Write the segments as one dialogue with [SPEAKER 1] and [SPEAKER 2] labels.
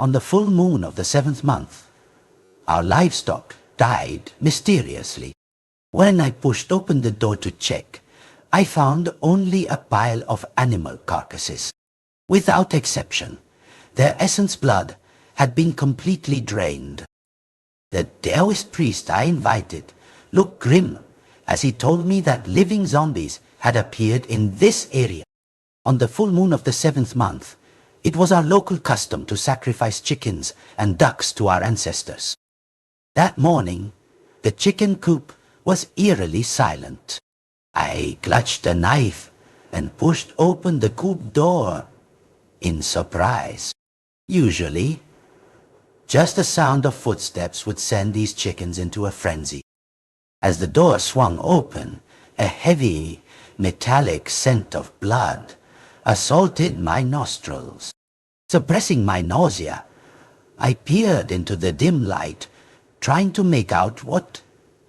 [SPEAKER 1] On the full moon of the 7th month, our livestock died mysteriously. When I pushed open the door to check, I found only a pile of animal carcasses. Without exception, their essence blood had been completely drained. The Daoist priest I invited looked grim as he told me that living zombies had appeared in this area. On the full moon of the 7th month, it was our local custom to sacrifice chickens and ducks to our ancestors. That morning, the chicken coop was eerily silent. I clutched a knife and pushed open the coop door in surprise. Usually, just the sound of footsteps would send these chickens into a frenzy. As the door swung open, a heavy, metallic scent of blood assaulted my nostrils. Suppressing my nausea, I peered into the dim light, trying to make out what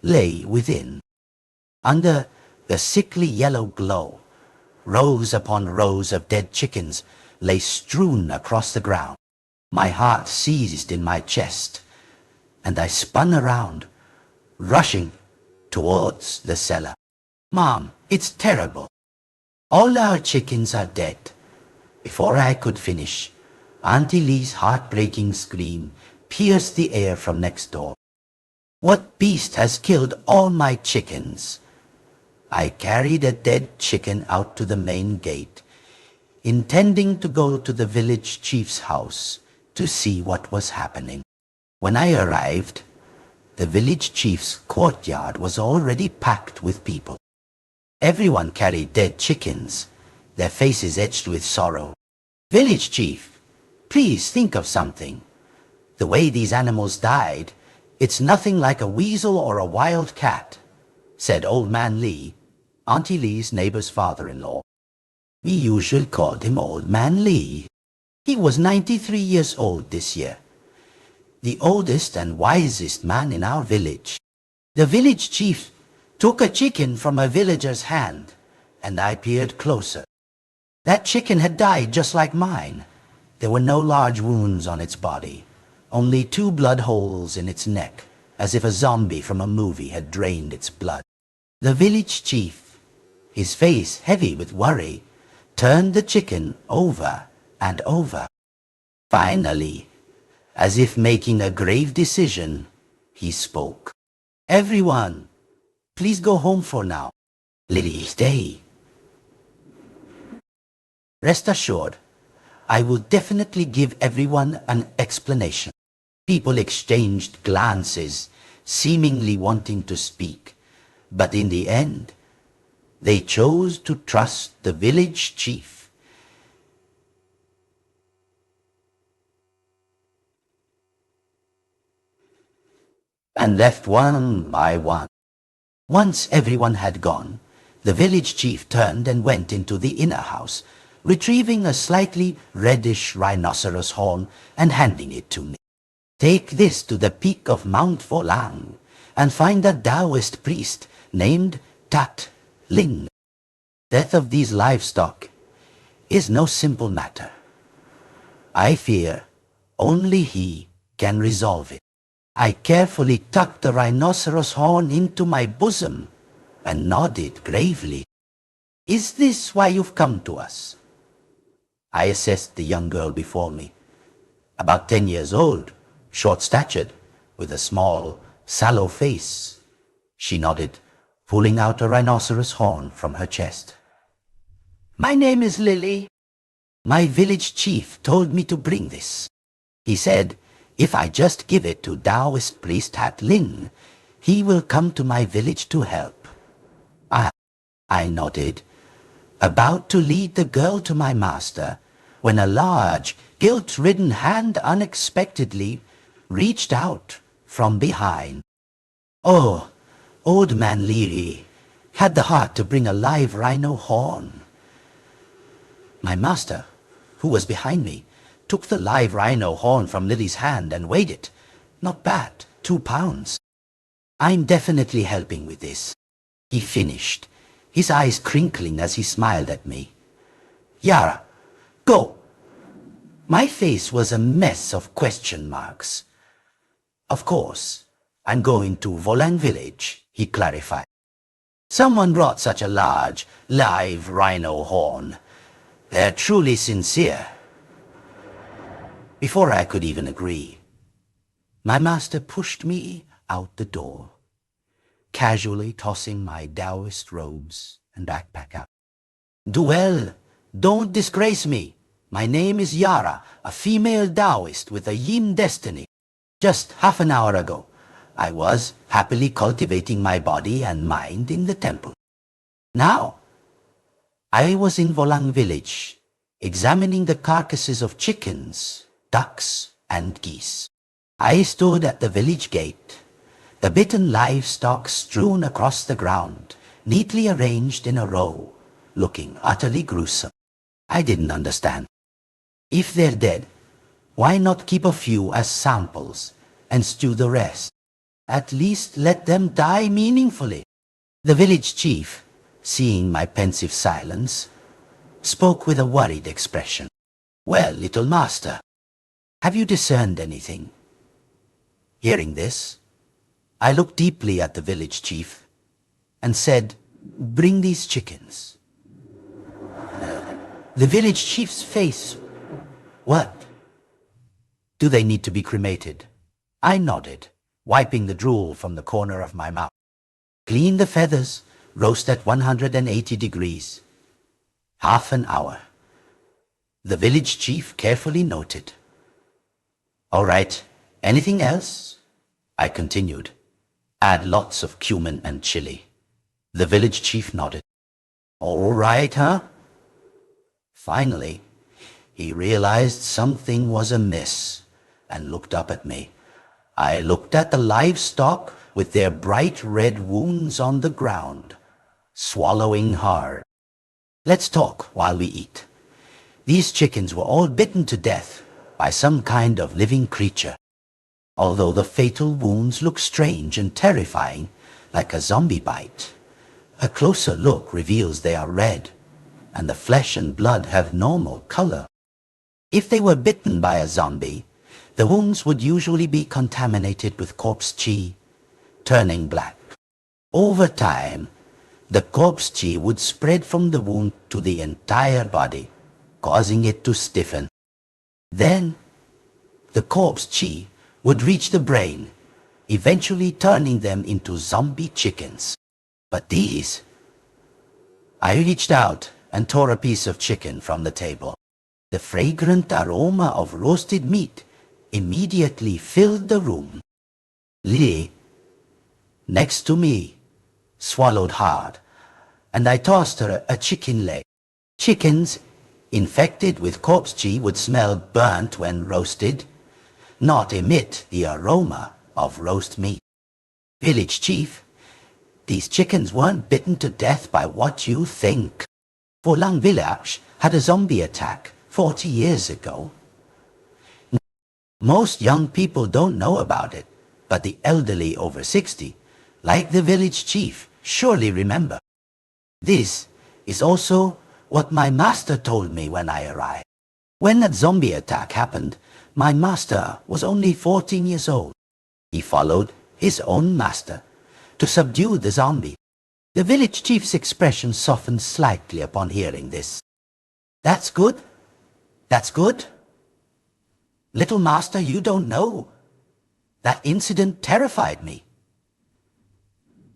[SPEAKER 1] lay within. Under the sickly yellow glow, rows upon rows of dead chickens lay strewn across the ground. My heart seized in my chest, and I spun around, rushing towards the cellar. "Mom, it's terrible. All our chickens are dead." Before I could finish, Auntie Lee's heartbreaking scream pierced the air from next door. "What beast has killed all my chickens?" I carried a dead chicken out to the main gate, intending to go to the village chief's house to see what was happening. When I arrived, the village chief's courtyard was already packed with people. Everyone carried dead chickens, their faces etched with sorrow. "Village chief, please think of something. The way these animals died, it's nothing like a weasel or a wild cat," said Old Man Lee, Auntie Lee's neighbor's father-in-law. We usually called him Old Man Lee. He was 93 years old this year, the oldest and wisest man in our village. The village chief took a chicken from a villager's hand, and I peered closer. That chicken had died just like mine. There were no large wounds on its body, only 2 blood holes in its neck, as if a zombie from a movie had drained its blood. The village chief, his face heavy with worry, turned the chicken over and over. Finally, as if making a grave decision, he spoke. "Everyone, please go home for now. Lily, stay. Rest assured, I will definitely give everyone an explanation." People exchanged glances, seemingly wanting to speak, but in the end, they chose to trust the village chief. And left one by one. Once everyone had gone, the village chief turned and went into the inner house, retrieving a slightly reddish rhinoceros horn and handing it to me. "Take this to the peak of Mount Volang and find a Daoist priest named Tat Ling. Death of these livestock is no simple matter. I fear only he can resolve it." I carefully tucked the rhinoceros horn into my bosom and nodded gravely. "Is this why you've come to us?" I assessed the young girl before me. About 10 years old, short-statured, with a small, sallow face. She nodded, pulling out a rhinoceros horn from her chest. "My name is Lily. My village chief told me to bring this. He said, if I just give it to Daoist priest Hat Lin, he will come to my village to help." I nodded, about to lead the girl to my master, when a large, guilt-ridden hand unexpectedly reached out from behind. Oh, Old Man Leary had the heart to bring a live rhino horn. My master, who was behind me, took the live rhino horn from Lily's hand and weighed it. Not bad, 2 pounds. "I'm definitely helping with this," he finished, his eyes crinkling as he smiled at me. "Yara, go." My face was a mess of question marks. Of course, I'm going to Volang village, he clarified. Someone brought such a large, live rhino horn. They're truly sincere. Before I could even agree, my master pushed me out the door, casually tossing my Daoist robes and backpack out. Do well, don't disgrace me. My name is Yara, a female Daoist with a yin destiny. Just half an hour ago, I was happily cultivating my body and mind in the temple. Now, I was in Volang village, examining the carcasses of chickens, ducks, and geese. I stood at the village gate, the bitten livestock strewn across the ground, neatly arranged in a row, looking utterly gruesome. I didn't understand. If they're dead, why not keep a few as samples and stew the rest? At least let them die meaningfully. The village chief, seeing my pensive silence, spoke with a worried expression. Well, little master, have you discerned anything? Hearing this, I looked deeply at the village chief and said, bring these chickens. The village chief's face. What? Do they need to be cremated? I nodded, wiping the drool from the corner of my mouth. Clean the feathers, roast at 180 degrees. Half an hour. The village chief carefully noted. All right, anything else? I continued. Add lots of cumin and chili. The village chief nodded. All right, huh? Finally, he realized something was amiss and looked up at me. I looked at the livestock with their bright red wounds on the ground, swallowing hard. Let's talk while we eat. These chickens were all bitten to death by some kind of living creature. Although the fatal wounds look strange and terrifying, like a zombie bite, a closer look reveals they are red, and the flesh and blood have normal color. If they were bitten by a zombie, the wounds would usually be contaminated with corpse chi, turning black. Over time, the corpse chi would spread from the wound to the entire body, causing it to stiffen. Then, the corpse chi would reach the brain, eventually turning them into zombie chickens. But these... I reached out and tore a piece of chicken from the table. The fragrant aroma of roasted meat immediately filled the room. Lily, next to me, swallowed hard, and I tossed her a chicken leg. Chickens infected with corpse chi would smell burnt when roasted, not emit the aroma of roast meat. Village chief, these chickens weren't bitten to death by what you think. Volang village had a zombie attack 40 years ago. Most young people don't know about it, but the elderly over 60, like the village chief, surely remember. This is also what my master told me when I arrived. When that zombie attack happened, my master was only 14 years old. He followed his own master to subdue the zombie. The village chief's expression softened slightly upon hearing this. That's good. That's good. Little master, you don't know. That incident terrified me.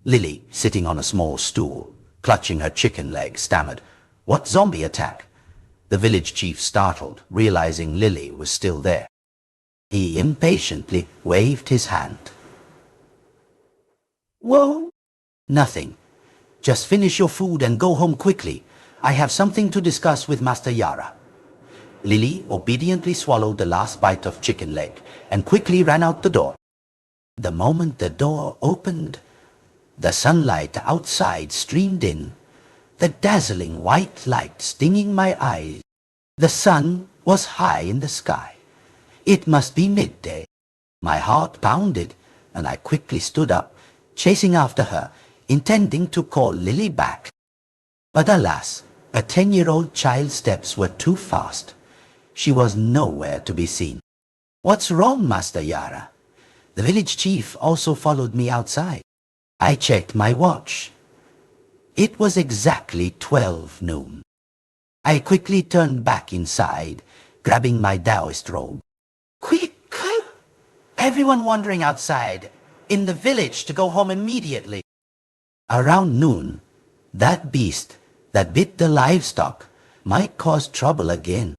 [SPEAKER 1] Lily, sitting on a small stool, clutching her chicken leg, stammered, What zombie attack? The village chief startled, realizing Lily was still there. He impatiently waved his hand. Whoa! Nothing. Just finish your food and go home quickly. I have something to discuss with Master Yara. Lily obediently swallowed the last bite of chicken leg and quickly ran out the door. The moment the door opened, the sunlight outside streamed in, the dazzling white light stinging my eyes. The sun was high in the sky. It must be midday. My heart pounded, and I quickly stood up, chasing after her, intending to call Lily back. But alas, a 10-year-old child's steps were too fast. She was nowhere to be seen. "What's wrong, Master Yara?" The village chief also followed me outside. I checked my watch. It was exactly 12 noon. I quickly turned back inside, grabbing my Daoist robe. "Quick! Everyone wandering outside, in the village to go home immediately." Around noon, that beast that bit the livestock might cause trouble again.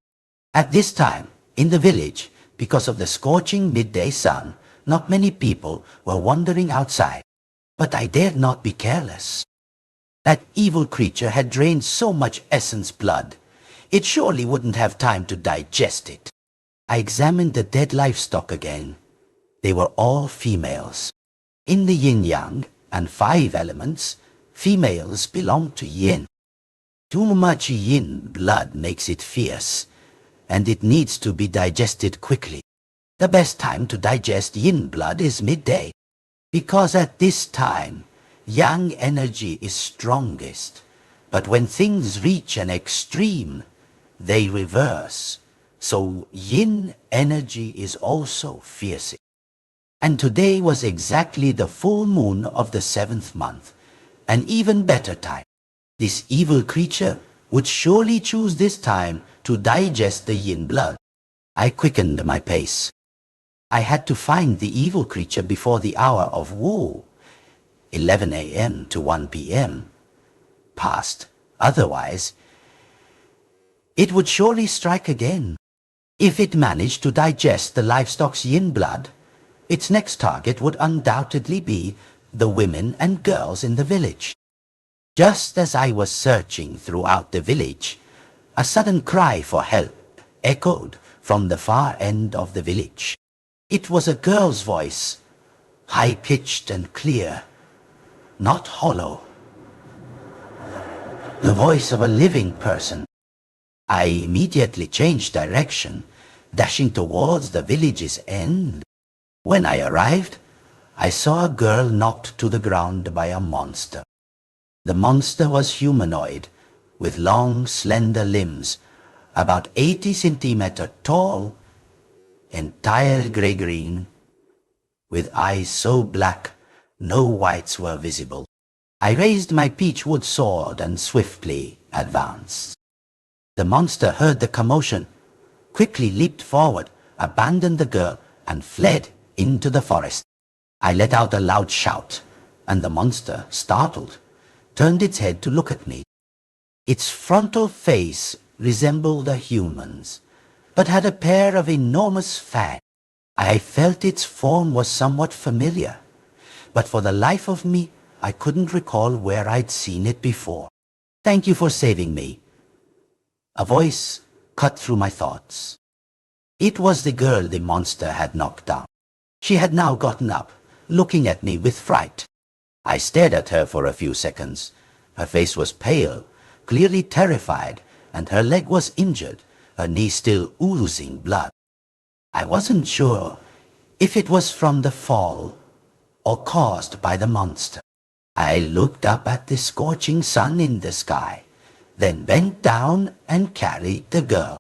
[SPEAKER 1] At this time, in the village, because of the scorching midday sun, not many people were wandering outside. But I dared not be careless. That evil creature had drained so much essence blood, it surely wouldn't have time to digest it. I examined the dead livestock again. They were all females. In the yin-yang and 5 elements, females belong to yin. Too much yin blood makes it fierce, and it needs to be digested quickly. The best time to digest yin blood is midday, because at this time, yang energy is strongest. But when things reach an extreme, they reverse. So yin energy is also fierce. And today was exactly the full moon of the 7th month, an even better time. This evil creature would surely choose this time to digest the yin blood. I quickened my pace. I had to find the evil creature before the hour of Wu, 11 a.m. to 1 p.m. passed. Otherwise, it would surely strike again. If it managed to digest the livestock's yin blood, its next target would undoubtedly be the women and girls in the village. Just as I was searching throughout the village, a sudden cry for help echoed from the far end of the village. It was a girl's voice, high-pitched and clear, not hollow. The voice of a living person. I immediately changed direction, dashing towards the village's end. When I arrived, I saw a girl knocked to the ground by a monster. The monster was humanoid, with long, slender limbs, about 80 centimeters tall, entire gray-green, with eyes so black no whites were visible. I raised my peach wood sword and swiftly advanced. The monster heard the commotion, quickly leaped forward, abandoned the girl, and fled into the forest. I let out a loud shout, and the monster, startled, turned its head to look at me. Its frontal face resembled a human's, but had a pair of enormous fangs. I felt its form was somewhat familiar, but for the life of me, I couldn't recall where I'd seen it before. "Thank you for saving me." A voice cut through my thoughts. It was the girl the monster had knocked down. She had now gotten up, looking at me with fright. I stared at her for a few seconds. Her face was pale, clearly terrified, and her leg was injured, her knee still oozing blood. I wasn't sure if it was from the fall or caused by the monster. I looked up at the scorching sun in the sky, then bent down and carried the girl.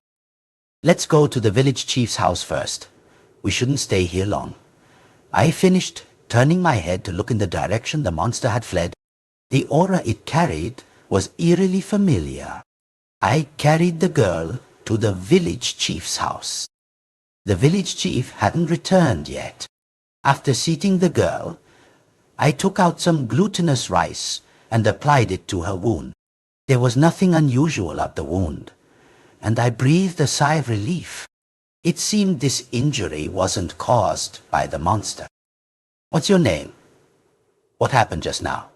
[SPEAKER 1] "Let's go to the village chief's house first. We shouldn't stay here long." I finished, turning my head to look in the direction the monster had fled. The aura it carried was eerily familiar. I carried the girl to the village chief's house. The village chief hadn't returned yet. After seating the girl, I took out some glutinous rice and applied it to her wound. There was nothing unusual at the wound, and I breathed a sigh of relief. It seemed this injury wasn't caused by the monster. "What's your name? What happened just now?"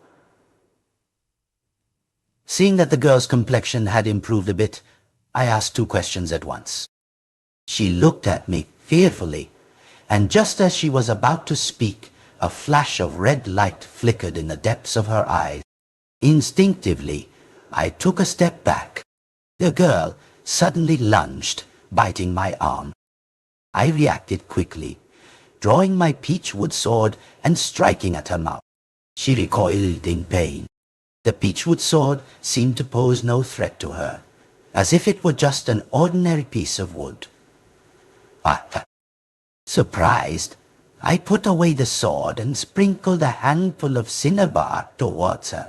[SPEAKER 1] Seeing that the girl's complexion had improved a bit, I asked 2 questions at once. She looked at me fearfully, and just as she was about to speak, a flash of red light flickered in the depths of her eyes. Instinctively, I took a step back. The girl suddenly lunged, biting my arm. I reacted quickly, drawing my peach wood sword and striking at her mouth. She recoiled in pain. The peach wood sword seemed to pose no threat to her, as if it were just an ordinary piece of wood. Surprised, I put away the sword and sprinkled a handful of cinnabar towards her.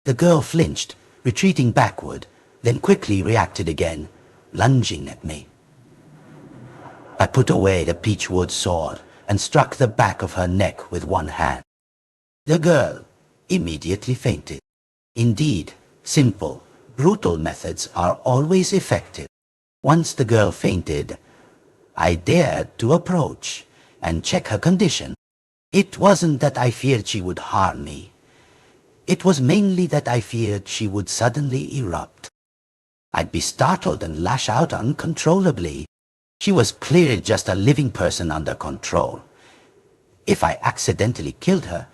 [SPEAKER 1] The girl flinched, retreating backward, then quickly reacted again, lunging at me. I put away the peachwood sword and struck the back of her neck with one hand. The girl immediately fainted. Indeed, simple, brutal methods are always effective. Once the girl fainted, I dared to approach and check her condition. It wasn't that I feared she would harm me. It was mainly that I feared she would suddenly erupt. I'd be startled and lash out uncontrollably. She was clearly just a living person under control. If I accidentally killed her,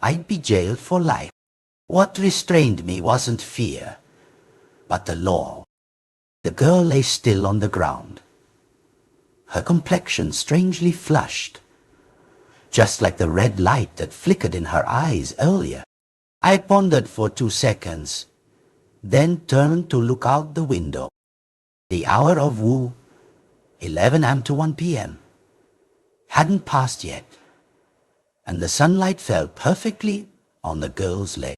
[SPEAKER 1] I'd be jailed for life. What restrained me wasn't fear, but the law. The girl lay still on the ground, her complexion strangely flushed, just like the red light that flickered in her eyes earlier. I pondered for 2 seconds, then turned to look out the window. The hour of Wu, 11 am to 1 p.m., hadn't passed yet, and the sunlight fell perfectly on the girl's leg.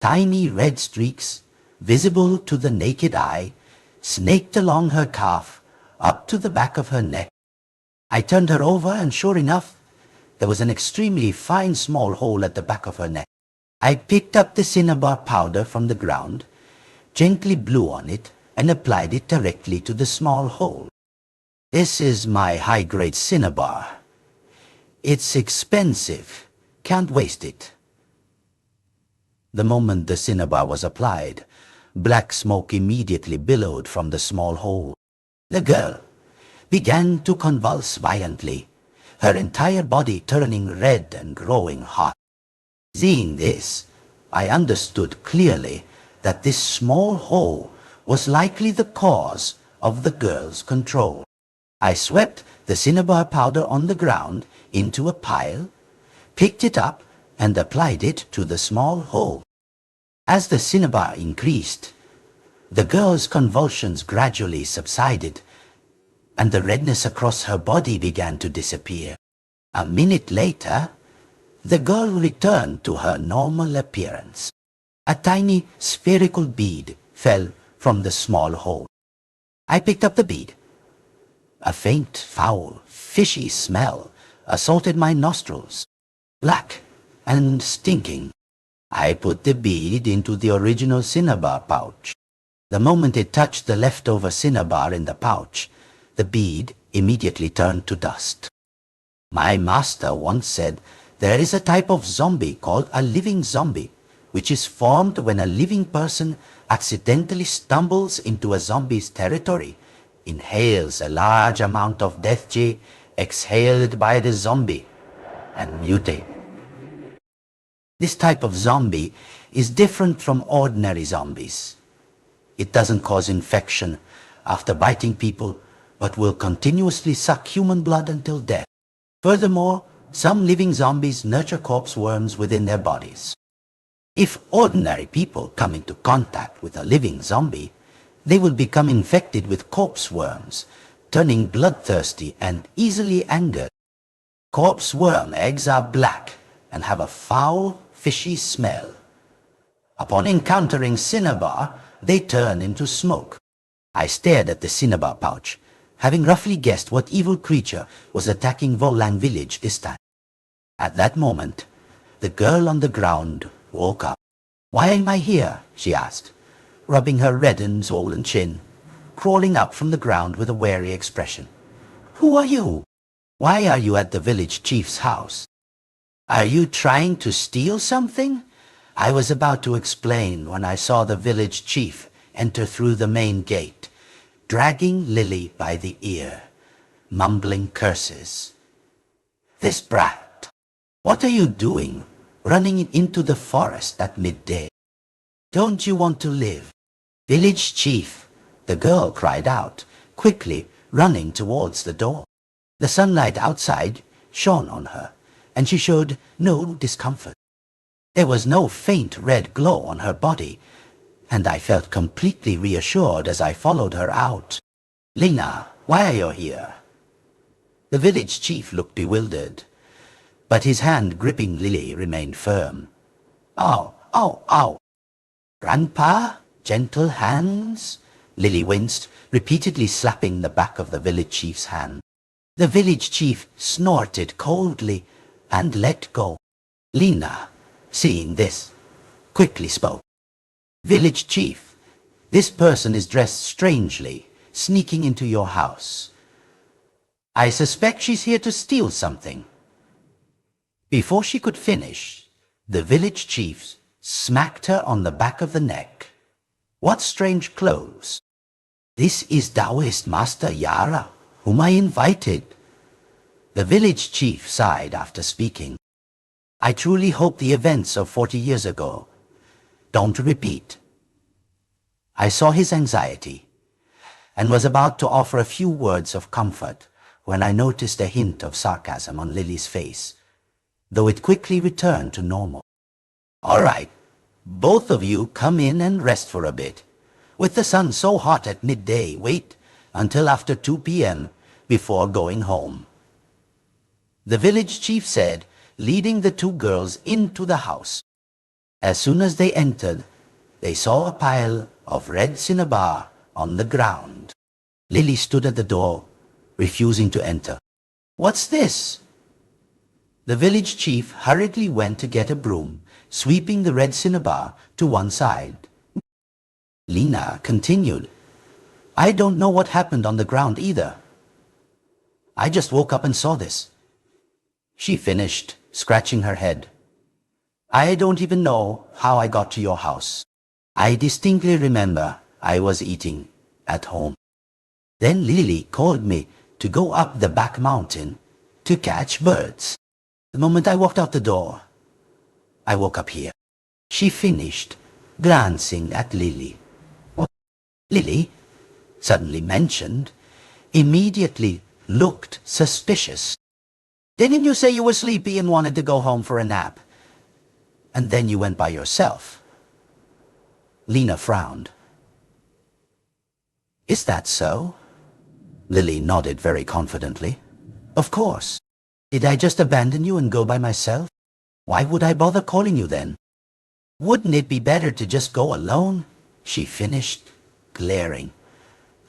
[SPEAKER 1] Tiny red streaks, visible to the naked eye, snaked along her calf, up to the back of her neck. I turned her over, and sure enough, there was an extremely fine small hole at the back of her neck. I picked up the cinnabar powder from the ground, gently blew on it, and applied it directly to the small hole. This is my high-grade cinnabar. It's expensive. Can't waste it. The moment the cinnabar was applied, black smoke immediately billowed from the small hole. The girl began to convulse violently, her entire body turning red and growing hot. Seeing this, I understood clearly that this small hole was likely the cause of the girl's control. I swept the cinnabar powder on the ground into a pile, picked it up, and applied it to the small hole. As the cinnabar increased, the girl's convulsions gradually subsided, and the redness across her body began to disappear. A minute later, the girl returned to her normal appearance. A tiny spherical bead fell from the small hole. I picked up the bead. A faint, foul, fishy smell assaulted my nostrils, black and stinking. I put the bead into the original cinnabar pouch. The moment it touched the leftover cinnabar in the pouch, the bead immediately turned to dust. My master once said there is a type of zombie called a living zombie, which is formed when a living person accidentally stumbles into a zombie's territory, inhales a large amount of death G exhaled by the zombie, and mutate. This type of zombie is different from ordinary zombies. It doesn't cause infection after biting people, but will continuously suck human blood until death. Furthermore, some living zombies nurture corpse worms within their bodies. If ordinary people come into contact with a living zombie, they will become infected with corpse worms, turning bloodthirsty and easily angered. Corpse worm eggs are black and have a foul, fishy smell. Upon encountering cinnabar, they turn into smoke. I stared at the cinnabar pouch, having roughly guessed what evil creature was attacking Volang village this time. At that moment, the girl on the ground woke up. "Why am I here?" she asked, rubbing her red and swollen chin, crawling up from the ground with a wary expression. "Who are you? Why are you at the village chief's house? Are you trying to steal something?" I was about to explain when I saw the village chief enter through the main gate, dragging Lily by the ear, mumbling curses. "This brat! What are you doing, running into the forest at midday? Don't you want to live?" "Village chief!" the girl cried out, quickly running towards the door. The sunlight outside shone on her, and she showed no discomfort. There was no faint red glow on her body, and I felt completely reassured as I followed her out. "Lena, why are you here?" The village chief looked bewildered, but his hand gripping Lily remained firm. Ow, ow, ow. Grandpa, gentle hands. Lily winced, repeatedly slapping the back of the village chief's hand. The village chief snorted coldly and let go. Lena, seeing this, quickly spoke. Village chief, this person is dressed strangely, sneaking into your house. I suspect she's here to steal something. Before she could finish, the village chief smacked her on the back of the neck. What strange clothes! This is Daoist Master Yara, whom I invited. The village chief sighed after speaking. I truly hope the events of 40 years ago don't repeat. I saw his anxiety and was about to offer a few words of comfort when I noticed a hint of sarcasm on Lily's face, though it quickly returned to normal. All right, both of you come in and rest for a bit. With the sun so hot at midday, wait until after 2 p.m. before going home. The village chief said, leading the two girls into the house. As soon as they entered, they saw a pile of red cinnabar on the ground. Lily stood at the door, refusing to enter. What's this? The village chief hurriedly went to get a broom, sweeping the red cinnabar to one side. Lena continued, I don't know what happened on the ground either. I just woke up and saw this. She finished, scratching her head. I don't even know how I got to your house. I distinctly remember I was eating at home. Then Lily called me to go up the back mountain to catch birds. The moment I walked out the door, I woke up here. She finished, glancing at Lily. Lily, suddenly mentioned, immediately looked suspicious. Didn't you say you were sleepy and wanted to go home for a nap? And then you went by yourself. Lena frowned. Is that so? Lily nodded very confidently. Of course. Did I just abandon you and go by myself? Why would I bother calling you then? Wouldn't it be better to just go alone? She finished, glaring.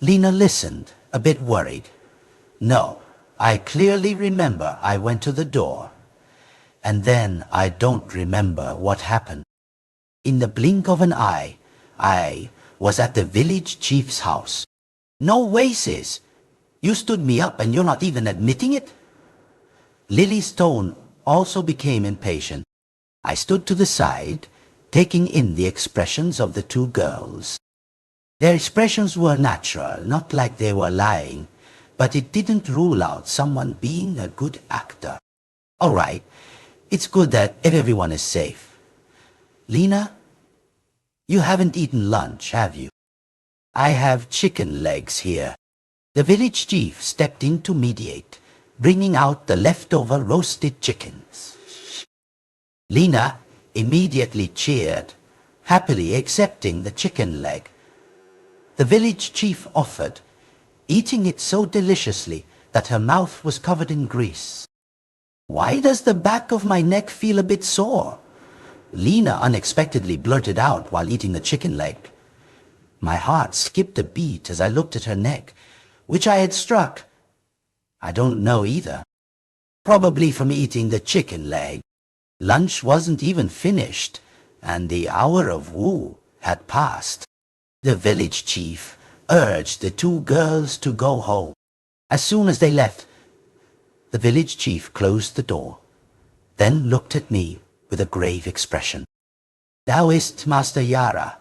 [SPEAKER 1] Lena listened, a bit worried. No, I clearly remember I went to the door. And then I don't remember what happened. In the blink of an eye, I was at the village chief's house. No way, sis. You stood me up and you're not even admitting it? Lily's tone also became impatient. I stood to the side, taking in the expressions of the two girls. Their expressions were natural, not like they were lying, but it didn't rule out someone being a good actor. All right, it's good that everyone is safe. Lena, you haven't eaten lunch, have you? I have chicken legs here. The village chief stepped in to mediate, bringing out the leftover roasted chickens. Lena immediately cheered, happily accepting the chicken leg. The village chief offered, eating it so deliciously that her mouth was covered in grease. Why does the back of my neck feel a bit sore? Lena unexpectedly blurted out while eating the chicken leg. My heart skipped a beat as I looked at her neck, which I had struck. I don't know either. Probably from eating the chicken leg. Lunch wasn't even finished, and the hour of woo had passed. The village chief urged the two girls to go home. As soon as they left, the village chief closed the door, then looked at me with a grave expression. Daoist Master Yara,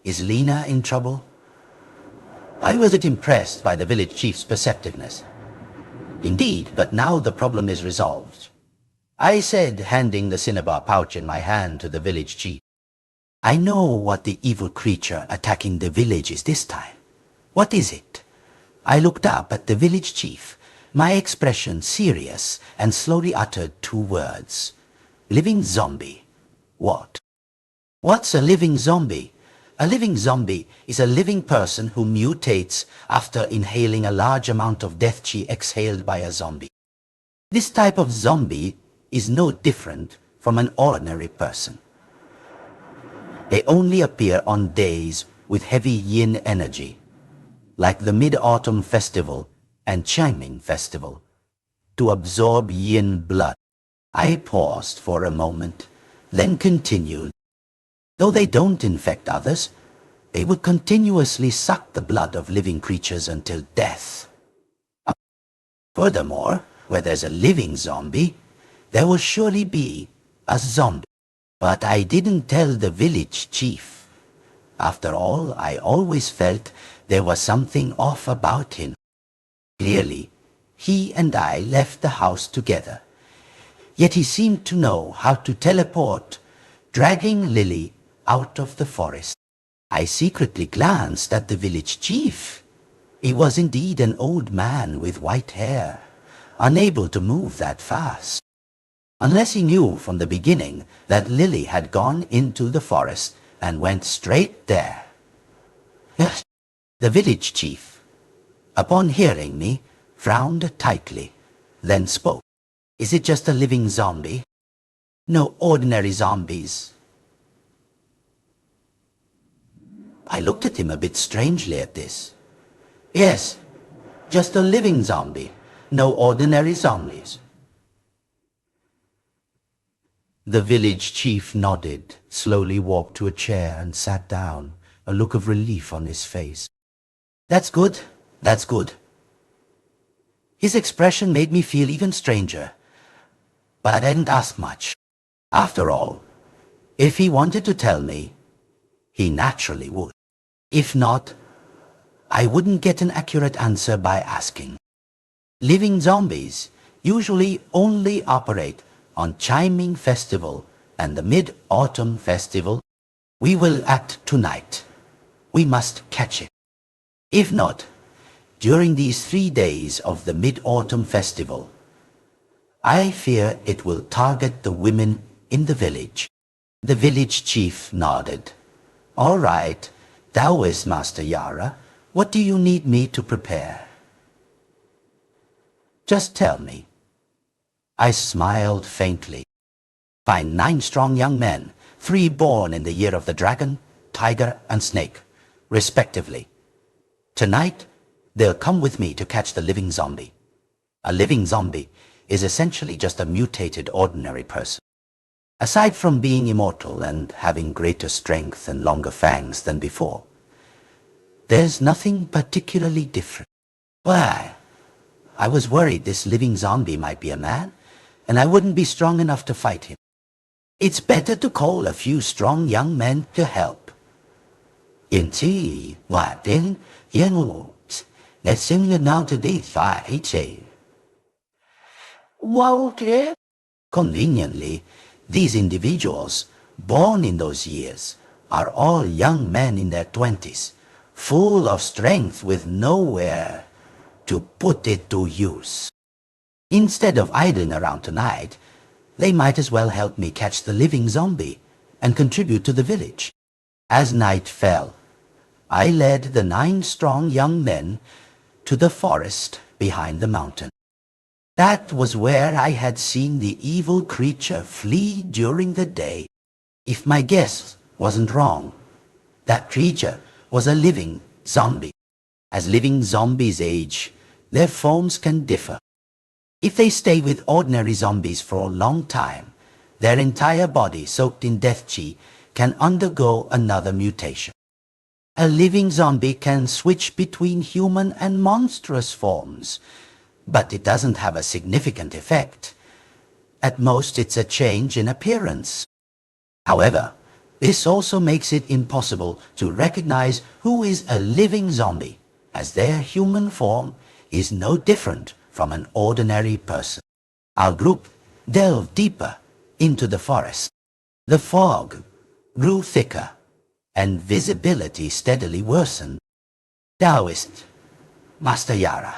[SPEAKER 1] is Lena in trouble? I wasn't impressed by the village chief's perceptiveness. Indeed, but now the problem is resolved. I said, handing the cinnabar pouch in my hand to the village chief. I know what the evil creature attacking the village is this time. What is it? I looked up at the village chief, my expression serious, and slowly uttered two words. Living zombie. What? What's a living zombie? A living zombie is a living person who mutates after inhaling a large amount of death chi exhaled by a zombie. This type of zombie is no different from an ordinary person. They only appear on days with heavy yin energy, like the Mid-Autumn Festival and Chiming Festival, to absorb yin blood. I paused for a moment, then continued. Though they don't infect others, they would continuously suck the blood of living creatures until death. Furthermore, where there's a living zombie, there will surely be a zombie. But I didn't tell the village chief. After all, I always felt there was something off about him. Clearly, he and I left the house together. Yet he seemed to know how to teleport, dragging Lily out of the forest. I secretly glanced at the village chief. He was indeed an old man with white hair, unable to move that fast. Unless he knew from the beginning that Lily had gone into the forest and went straight there. Yes, the village chief, upon hearing me, frowned tightly, then spoke. Is it just a living zombie? No ordinary zombies. I looked at him a bit strangely at this. Yes, just a living zombie, no ordinary zombies. The village chief nodded, slowly walked to a chair and sat down, a look of relief on his face. That's good, that's good. His expression made me feel even stranger, but I didn't ask much. After all, if he wanted to tell me, he naturally would. If not, I wouldn't get an accurate answer by asking. Living zombies usually only operate on Chiming Festival and the Mid-Autumn Festival. We will act tonight. We must catch it. If not, during these 3 days of the Mid-Autumn Festival, I fear it will target the women in the village. The village chief nodded. All right, Daoist, Master Yara, what do you need me to prepare? Just tell me. I smiled faintly. Find 9 strong young men, 3 born in the year of the dragon, tiger, and snake, respectively. Tonight, they'll come with me to catch the living zombie. A living zombie is essentially just a mutated ordinary person. Aside from being immortal and having greater strength and longer fangs than before, there's nothing particularly different. Why? I was worried this living zombie might be a man, and I wouldn't be strong enough to fight him. It's better to call a few strong young men to help. Indeed, what then? Let's sing it now to these 5. Well, conveniently, these individuals, born in those years, are all young men in their 20s, full of strength with nowhere to put it to use. Instead of idling around tonight, they might as well help me catch the living zombie and contribute to the village. As night fell, I led the 9 strong young men to the forest behind the mountain. That was where I had seen the evil creature flee during the day. If my guess wasn't wrong, that creature was a living zombie. As living zombies age, their forms can differ. If they stay with ordinary zombies for a long time, their entire body soaked in death chi can undergo another mutation. A living zombie can switch between human and monstrous forms, but it doesn't have a significant effect. At most, it's a change in appearance. However, this also makes it impossible to recognize who is a living zombie, as their human form is no different from an ordinary person. Our group delved deeper into the forest. The fog grew thicker, and visibility steadily worsened. Daoist, Master Yara,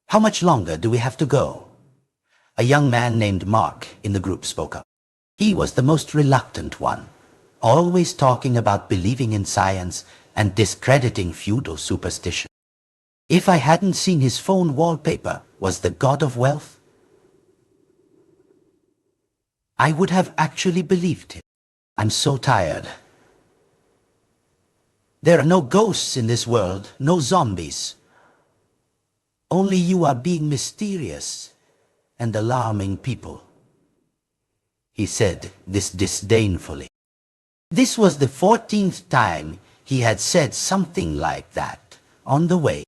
[SPEAKER 1] how much longer do we have to go? A young man named Mark in the group spoke up. He was the most reluctant one, always talking about believing in science and discrediting feudal superstition. If I hadn't seen his phone wallpaper was the god of wealth, I would have actually believed him. I'm so tired. There are no ghosts in this world, no zombies. Only you are being mysterious and alarming people. He said this disdainfully. This was the 14th time he had said something like that on the way.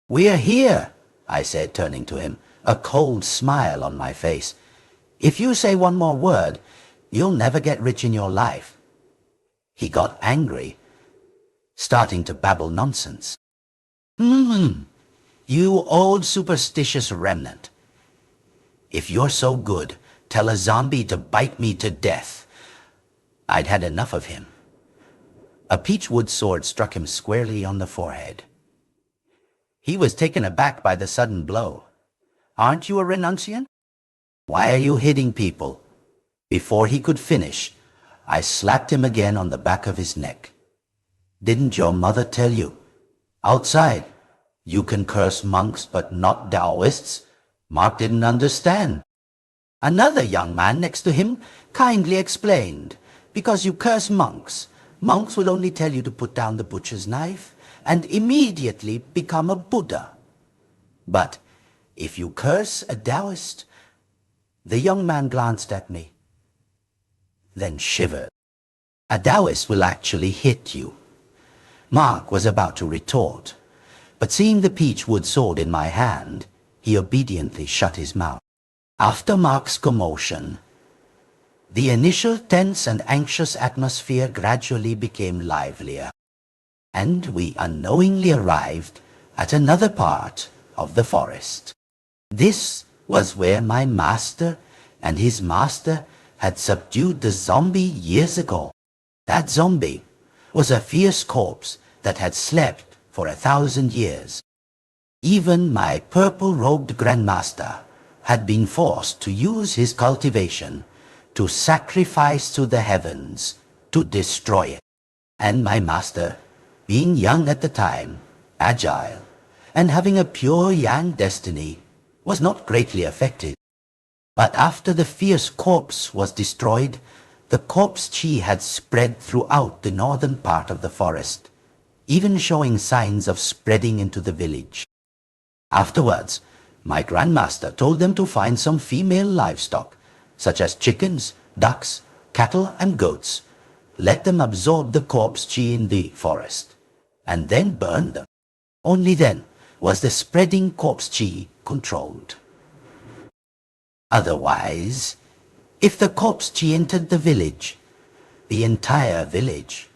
[SPEAKER 1] "We're here," I said, turning to him, a cold smile on my face. "If you say one more word, you'll never get rich in your life." He got angry, starting to babble nonsense. You old superstitious remnant. If you're so good, tell a zombie to bite me to death." I'd had enough of him. A peachwood sword struck him squarely on the forehead. He was taken aback by the sudden blow. "Aren't you a renunciant? Why are you hitting people?" Before he could finish, I slapped him again on the back of his neck. "Didn't your mother tell you? Outside, you can curse monks but not Daoists." Mark didn't understand. Another young man next to him kindly explained, "Because you curse monks, monks will only tell you to put down the butcher's knife and immediately become a Buddha. But if you curse a Daoist..." The young man glanced at me, then shivered. "A Daoist will actually hit you." Mark was about to retort, but seeing the peachwood sword in my hand, he obediently shut his mouth. After Mark's commotion, the initial tense and anxious atmosphere gradually became livelier, and we unknowingly arrived at another part of the forest. This was where my master and his master had subdued the zombie years ago. That zombie was a fierce corpse that had slept for 1,000 years. Even my purple-robed grandmaster had been forced to use his cultivation to sacrifice to the heavens to destroy it. And my master, being young at the time, agile, and having a pure yang destiny, was not greatly affected. But after the fierce corpse was destroyed, the corpse chi had spread throughout the northern part of the forest, even showing signs of spreading into the village. Afterwards, my grandmaster told them to find some female livestock, such as chickens, ducks, cattle, and goats, let them absorb the corpse chi in the forest, and then burn them. Only then was the spreading corpse chi controlled. Otherwise, if the corpse chi entered the village, the entire village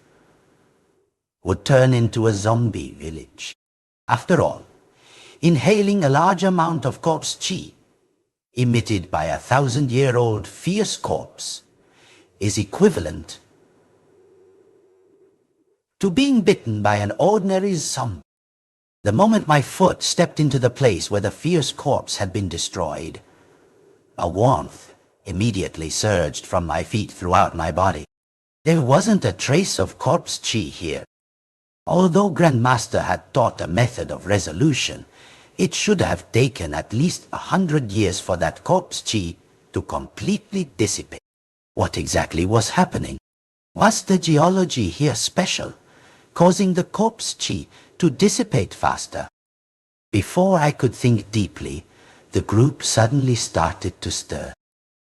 [SPEAKER 1] would turn into a zombie village. After all, inhaling a large amount of corpse chi, emitted by a 1,000-year-old fierce corpse, is equivalent to being bitten by an ordinary zombie. The moment my foot stepped into the place where the fierce corpse had been destroyed, a warmth immediately surged from my feet throughout my body. There wasn't a trace of corpse chi here. Although Grandmaster had taught a method of resolution, it should have taken at least 100 years for that corpse chi to completely dissipate. What exactly was happening? Was the geology here special, causing the corpse chi to dissipate faster? Before I could think deeply, the group suddenly started to stir.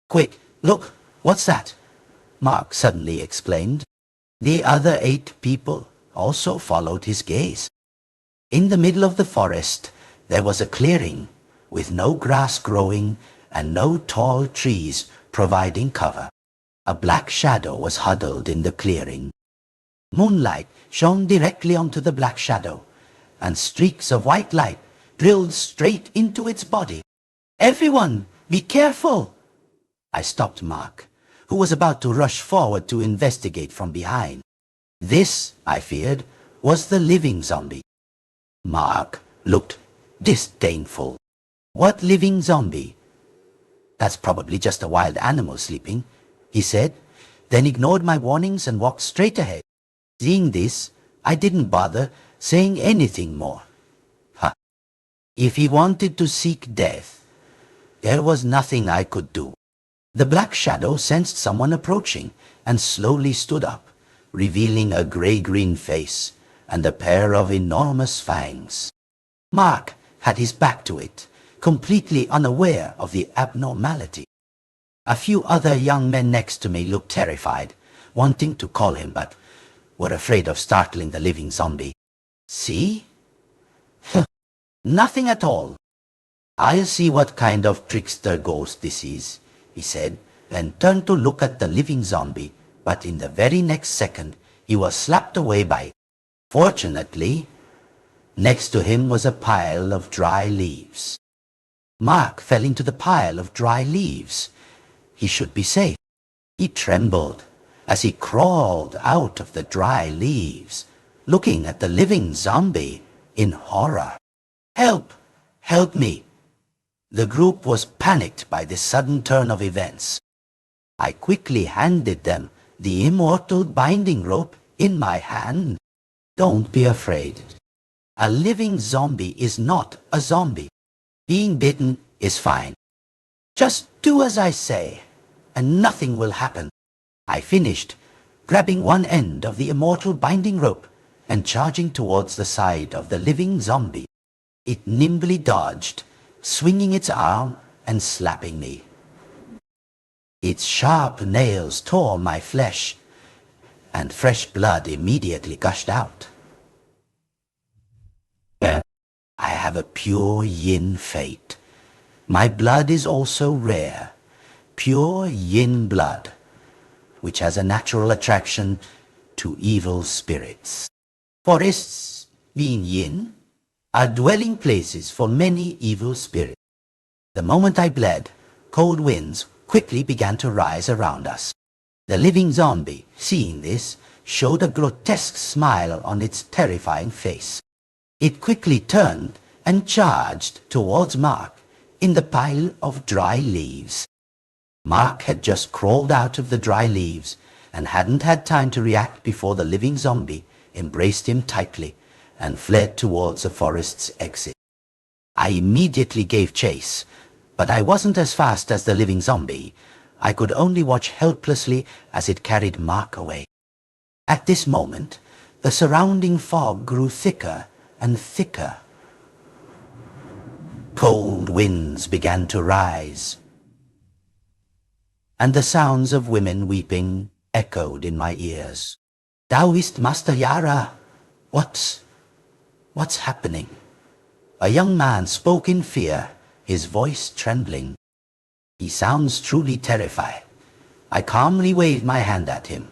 [SPEAKER 1] "Quick, look, what's that?" Mark suddenly exclaimed. The other 8 people also followed his gaze. In the middle of the forest, there was a clearing with no grass growing and no tall trees providing cover. A black shadow was huddled in the clearing. Moonlight shone directly onto the black shadow, and streaks of white light drilled straight into its body. "Everyone, be careful!" I stopped Mark, who was about to rush forward to investigate from behind. This, I feared, was the living zombie. Mark looked disdainful. "What living zombie? That's probably just a wild animal sleeping," he said, then ignored my warnings and walked straight ahead. Seeing this, I didn't bother saying anything more. If he wanted to seek death, there was nothing I could do. The black shadow sensed someone approaching and slowly stood up, revealing a gray-green face and a pair of enormous fangs. Mark had his back to it, completely unaware of the abnormality. A few other young men next to me looked terrified, wanting to call him, but were afraid of startling the living zombie. See? Nothing at all. I'll see what kind of trickster ghost this is, he said, and turned to look at the living zombie, but in the very next second he was slapped away by it. Fortunately, next to him was a pile of dry leaves. Mark fell into the pile of dry leaves. He should be safe. He trembled as he crawled out of the dry leaves, looking at the living zombie in horror. Help! Help me! The group was panicked by this sudden turn of events. I quickly handed them the immortal binding rope in my hand. Don't be afraid. A living zombie is not a zombie. Being bitten is fine. Just do as I say, and nothing will happen. I finished, grabbing one end of the immortal binding rope and charging towards the side of the living zombie. It nimbly dodged, swinging its arm and slapping me. Its sharp nails tore my flesh, and fresh blood immediately gushed out. I have a pure yin fate. My blood is also rare, pure yin blood, which has a natural attraction to evil spirits. Forests, being yin, are dwelling places for many evil spirits. The moment I bled, cold winds quickly began to rise around us. The living zombie, seeing this, showed a grotesque smile on its terrifying face. It quickly turned and charged towards Mark in the pile of dry leaves. Mark had just crawled out of the dry leaves and hadn't had time to react before the living zombie embraced him tightly and fled towards the forest's exit. I immediately gave chase, but I wasn't as fast as the living zombie. I could only watch helplessly as it carried Mark away. At this moment, the surrounding fog grew thicker and thicker. Cold winds began to rise, and the sounds of women weeping echoed in my ears. Daoist Master Yara, what's happening? A young man spoke in fear, his voice trembling. He sounds truly terrified. I calmly waved my hand at him.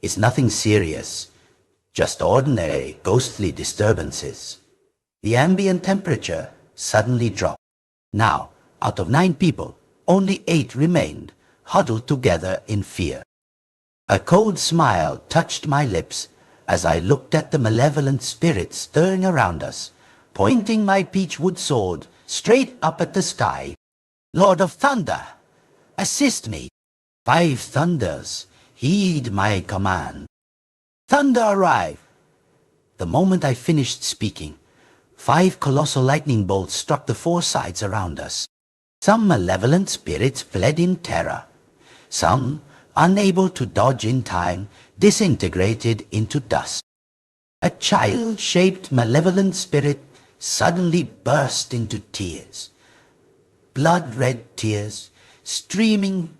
[SPEAKER 1] It's nothing serious, just ordinary ghostly disturbances. The ambient temperature suddenly dropped. Now, out of 9 people, only 8 remained, huddled together in fear. A cold smile touched my lips as I looked at the malevolent spirits stirring around us, pointing my peachwood sword straight up at the sky. Lord of Thunder, assist me. 5 thunders, heed my command. Thunder arrive. The moment I finished speaking, 5 colossal lightning bolts struck the 4 sides around us. Some malevolent spirits fled in terror. Some, unable to dodge in time, disintegrated into dust. A child-shaped malevolent spirit suddenly burst into tears. Blood-red tears streaming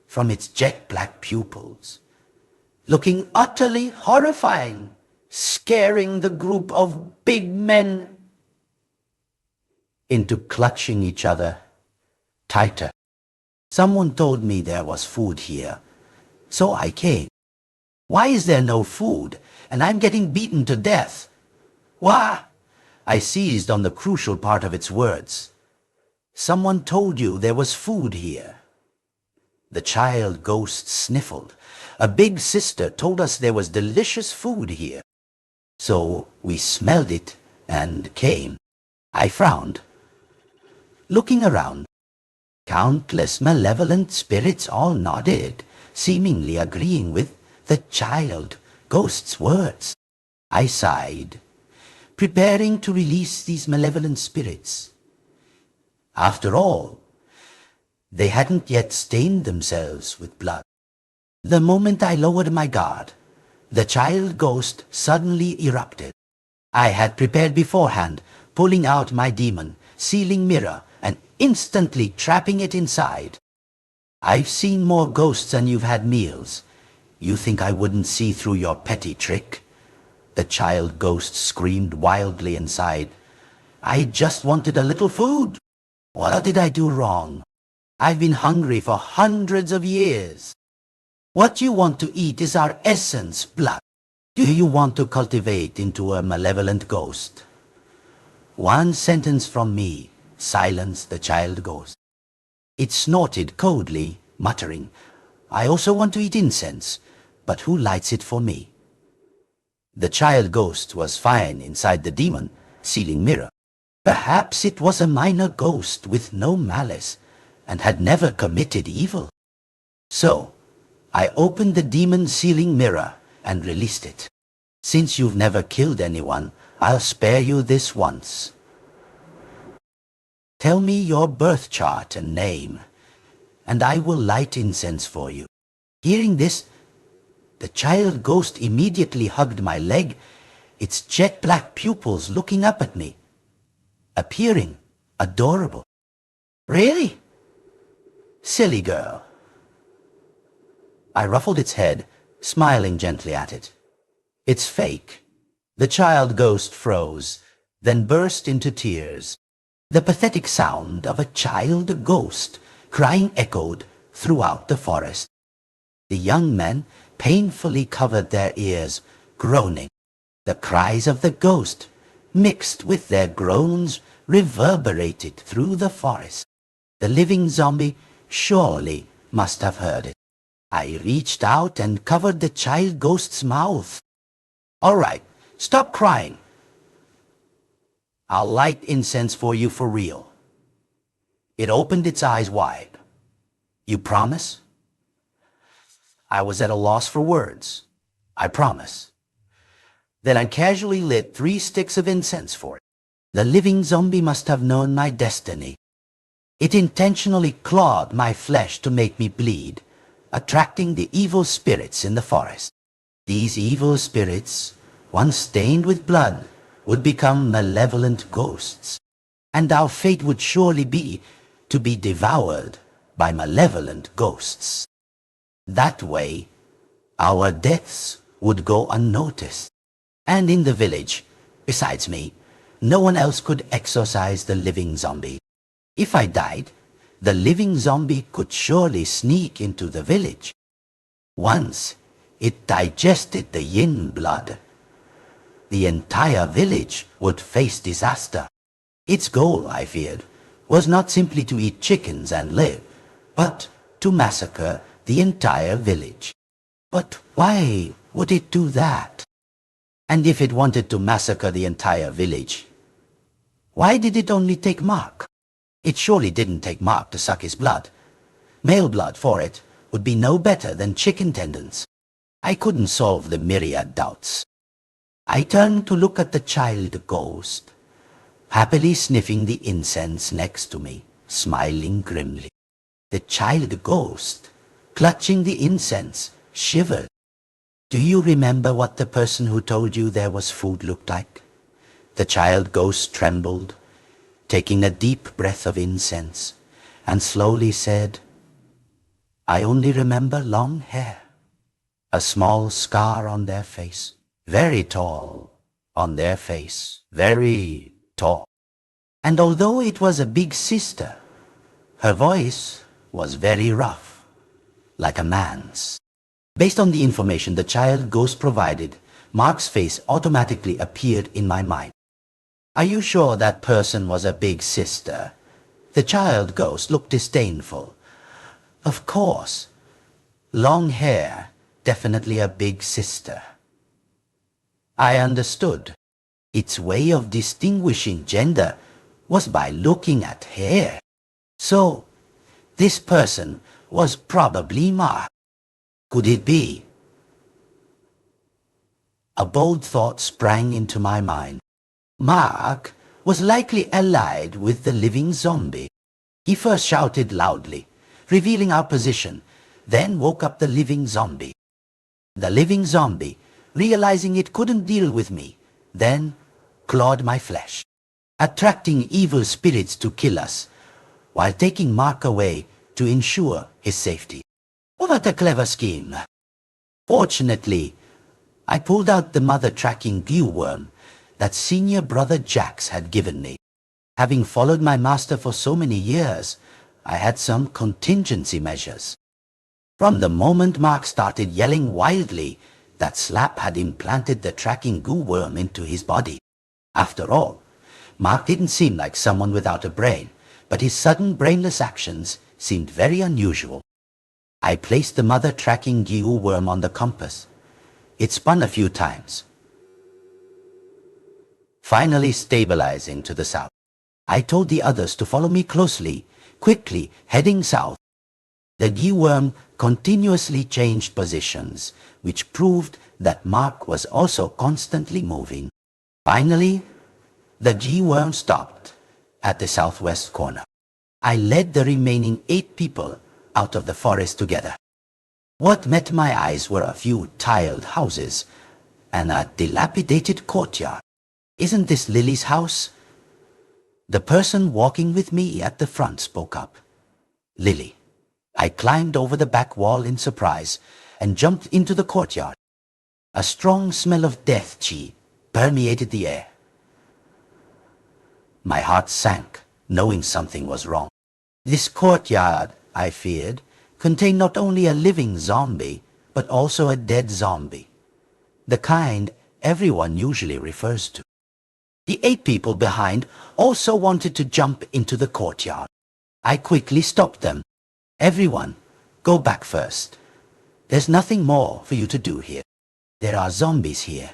[SPEAKER 1] from its jet-black pupils, looking utterly horrifying, scaring the group of big men into clutching each other tighter. Someone told me there was food here, so I came. Why is there no food, and I'm getting beaten to death? Why? I seized on the crucial part of its words. Someone told you there was food here. The child ghost sniffled. A big sister told us there was delicious food here. So we smelled it and came. I frowned. Looking around, countless malevolent spirits all nodded, seemingly agreeing with the child ghost's words. I sighed, preparing to release these malevolent spirits. After all, They hadn't yet stained themselves with blood. The moment I lowered my guard, the child ghost suddenly erupted. I had prepared beforehand, pulling out my demon, sealing mirror, and instantly trapping it inside. I've seen more ghosts than you've had meals. You think I wouldn't see through your petty trick? The child ghost screamed wildly inside. I just wanted a little food. What did I do wrong? I've been hungry for hundreds of years. What you want to eat is our essence, blood. Do you want to cultivate into a malevolent ghost? One sentence from me silenced the child ghost. It snorted coldly, muttering, I also want to eat incense, but who lights it for me? The child ghost was fine inside the demon, sealing mirror. Perhaps it was a minor ghost with no malice and had never committed evil. So, I opened the demon sealing mirror and released it. Since you've never killed anyone, I'll spare you this once. Tell me your birth chart and name, and I will light incense for you. Hearing this, the child ghost immediately hugged my leg, its jet black pupils looking up at me, appearing adorable. Really? Silly girl. I ruffled its head, smiling gently at it. It's fake. The child ghost froze, then burst into tears. The pathetic sound of a child ghost crying echoed throughout the forest. The young men painfully covered their ears, groaning. The cries of the ghost, mixed with their groans, reverberated through the forest. The living zombie surely must have heard it. I reached out and covered the child ghost's mouth. All right, stop crying. I'll light incense for you for real. It opened its eyes wide. You promise? I was at a loss for words. I promise. Then I casually lit 3 sticks of incense for it. The living zombie must have known my destiny. It intentionally clawed my flesh to make me bleed, attracting the evil spirits in the forest. These evil spirits, once stained with blood, would become malevolent ghosts, and our fate would surely be to be devoured by malevolent ghosts. That way, our deaths would go unnoticed, and in the village, besides me, no one else could exorcise the living zombie. If I died, the living zombie could surely sneak into the village. Once it digested the yin blood, the entire village would face disaster. Its goal, I feared, was not simply to eat chickens and live, but to massacre the entire village. But why would it do that? And if it wanted to massacre the entire village, why did it only take Mark? It surely didn't take Mark to suck his blood. Male blood for it would be no better than chicken tendons. I couldn't solve the myriad doubts. I turned to look at the child ghost, happily sniffing the incense next to me, smiling grimly. The child ghost, clutching the incense, shivered. Do you remember what the person who told you there was food looked like? The child ghost trembled, taking a deep breath of incense, and slowly said, I only remember long hair, a small scar on their face, very tall, on their face, very tall. And although it was a big sister, her voice was very rough, like a man's. Based on the information the child ghost provided, Mark's face automatically appeared in my mind. Are you sure that person was a big sister? The child ghost looked disdainful. Of course. Long hair, definitely a big sister. I understood. Its way of distinguishing gender was by looking at hair. So, this person was probably Mark. Could it be? A bold thought sprang into my mind. Mark was likely allied with the living zombie. He first shouted loudly, revealing our position, then woke up the living zombie. The living zombie, realizing it couldn't deal with me, then clawed my flesh, attracting evil spirits to kill us, while taking Mark away to ensure his safety. What a clever scheme! Fortunately, I pulled out the mother-tracking glue worm that senior brother Jax had given me. Having followed my master for so many years, I had some contingency measures. From the moment Mark started yelling wildly that Slap had implanted the tracking goo worm into his body. After all, Mark didn't seem like someone without a brain, but his sudden brainless actions seemed very unusual. I placed the mother tracking goo worm on the compass. It spun a few times, finally stabilizing to the south. I told the others to follow me closely, quickly heading south. The goo worm continuously changed positions, which proved that Mark was also constantly moving. Finally, the goo worm stopped at the southwest corner. I led the remaining 8 people out of the forest together. What met my eyes were a few tiled houses and a dilapidated courtyard. "Isn't this Lily's house?" The person walking with me at the front spoke up. "Lily." I climbed over the back wall in surprise and jumped into the courtyard. A strong smell of death chi permeated the air. My heart sank, knowing something was wrong. This courtyard, I feared, contained not only a living zombie, but also a dead zombie. The kind everyone usually refers to. The 8 people behind also wanted to jump into the courtyard. I quickly stopped them. "Everyone, go back first. There's nothing more for you to do here. There are zombies here.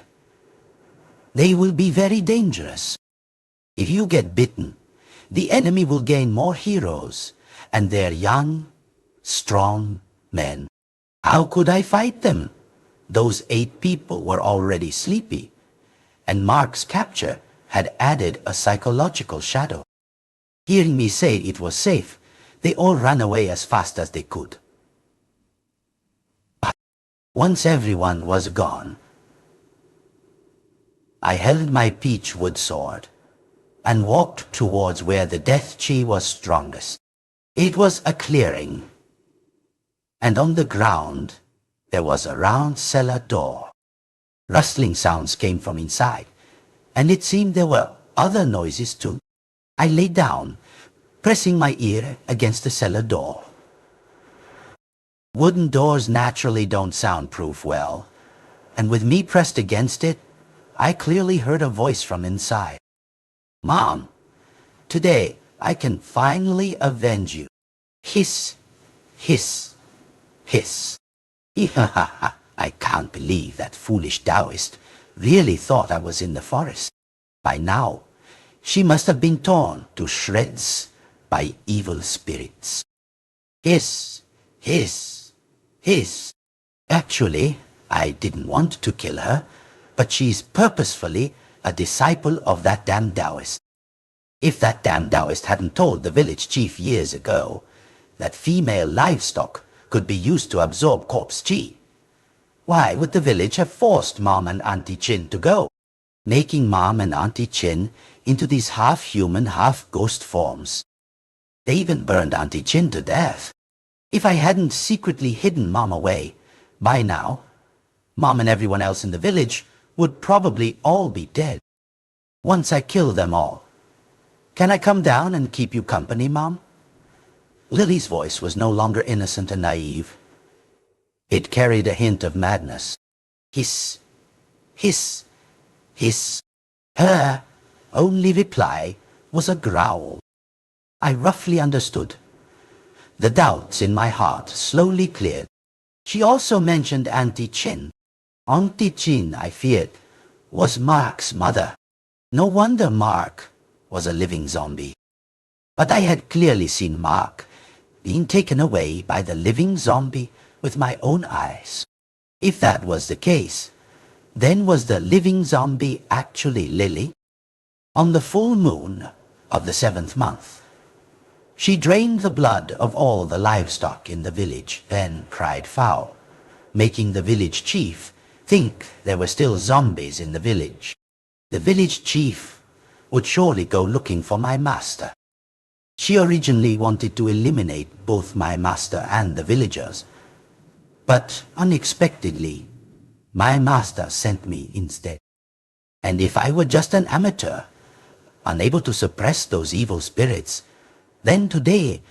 [SPEAKER 1] They will be very dangerous. If you get bitten, the enemy will gain more heroes, and they're young, strong men. How could I fight them? Those 8 people were already sleepy, and Mark's capture had added a psychological shadow. Hearing me say it was safe, they all ran away as fast as they could. But once everyone was gone, I held my peach wood sword and walked towards where the death chi was strongest. It was a clearing, and on the ground there was a round cellar door. Rustling sounds came from inside, and it seemed there were other noises too. I lay down, pressing my ear against the cellar door. Wooden doors naturally don't soundproof well, and with me pressed against it, I clearly heard a voice from inside. "Mom, today I can finally avenge you." Hiss, hiss, hiss. I can't believe that foolish Daoist really thought I was in the forest. By now, she must have been torn to shreds by evil spirits. Hiss, hiss, hiss. Actually, I didn't want to kill her, but she's purposefully a disciple of that damn Daoist. If that damn Daoist hadn't told the village chief years ago that female livestock could be used to absorb corpse chi, why would the village have forced Mom and Auntie Chin to go, making Mom and Auntie Chin into these half-human, half-ghost forms? They even burned Auntie Chin to death. If I hadn't secretly hidden Mom away, by now, Mom and everyone else in the village would probably all be dead. Once I kill them all, can I come down and keep you company, Mom? Lily's voice was no longer innocent and naive. It carried a hint of madness. Hiss, hiss, hiss. Her only reply was a growl. I roughly understood. The doubts in my heart slowly cleared. She also mentioned Auntie Chin. Auntie Chin, I feared, was Mark's mother. No wonder Mark was a living zombie. But I had clearly seen Mark being taken away by the living zombie with my own eyes. If that was the case, then was the living zombie actually Lily? On the full moon of the 7th month, She drained the blood of all the livestock in the village, then cried foul, making the village chief think there were still zombies in the village. The village chief would surely go looking for my master. She originally wanted to eliminate both my master and the villagers, but unexpectedly, my master sent me instead. And if I were just an amateur, unable to suppress those evil spirits, then today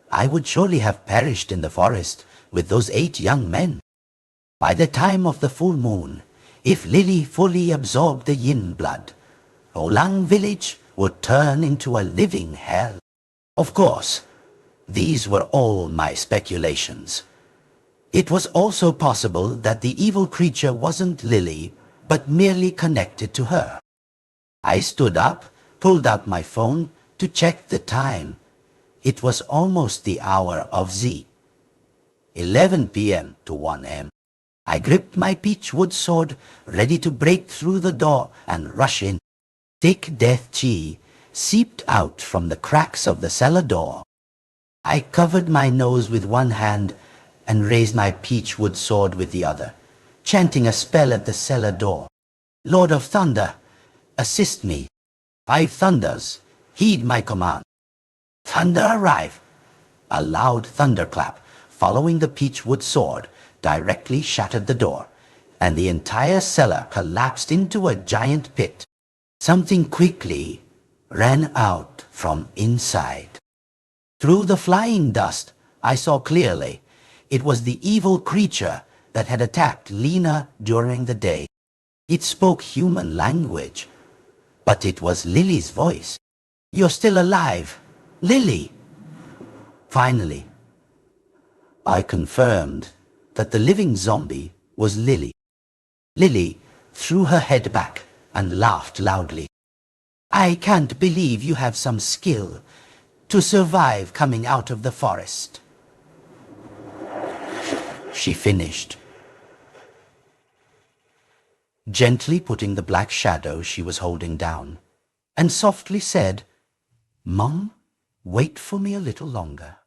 [SPEAKER 1] I would surely have perished in the forest with those 8 young men. By the time of the full moon, if Lily fully absorbed the yin blood, Olang village would turn into a living hell. Of course, these were all my speculations. It was also possible that the evil creature wasn't Lily, but merely connected to her. I stood up, pulled out my phone to check the time. It was almost the hour of Z. 11 p.m. to 1 a.m. I gripped my peachwood sword, ready to break through the door and rush in. Thick death chi seeped out from the cracks of the cellar door. I covered my nose with one hand and raised my peachwood sword with the other, chanting a spell at the cellar door. Lord of Thunder, assist me. 5 thunders, heed my command. Thunder arrive. A loud thunderclap, following the peachwood sword, directly shattered the door, and the entire cellar collapsed into a giant pit. Something quickly ran out from inside. Through the flying dust, I saw clearly it was the evil creature that had attacked Lena during the day. It spoke human language, but it was Lily's voice. You're still alive, Lily. Finally, I confirmed that the living zombie was Lily. Lily threw her head back and laughed loudly. I can't believe you have some skill to survive coming out of the forest, she finished, gently putting the black shadow she was holding down, and softly said, Mom, wait for me a little longer.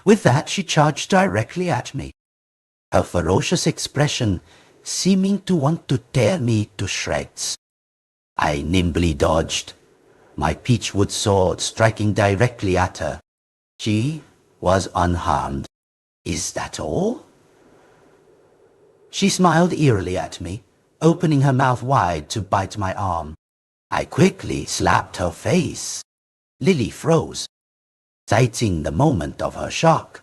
[SPEAKER 1] With that, she charged directly at me, her ferocious expression seeming to want to tear me to shreds. I nimbly dodged, my peachwood sword striking directly at her. She was unharmed. Is that all? She smiled eerily at me, opening her mouth wide to bite my arm. I quickly slapped her face. Lily froze. Sighting the moment of her shock,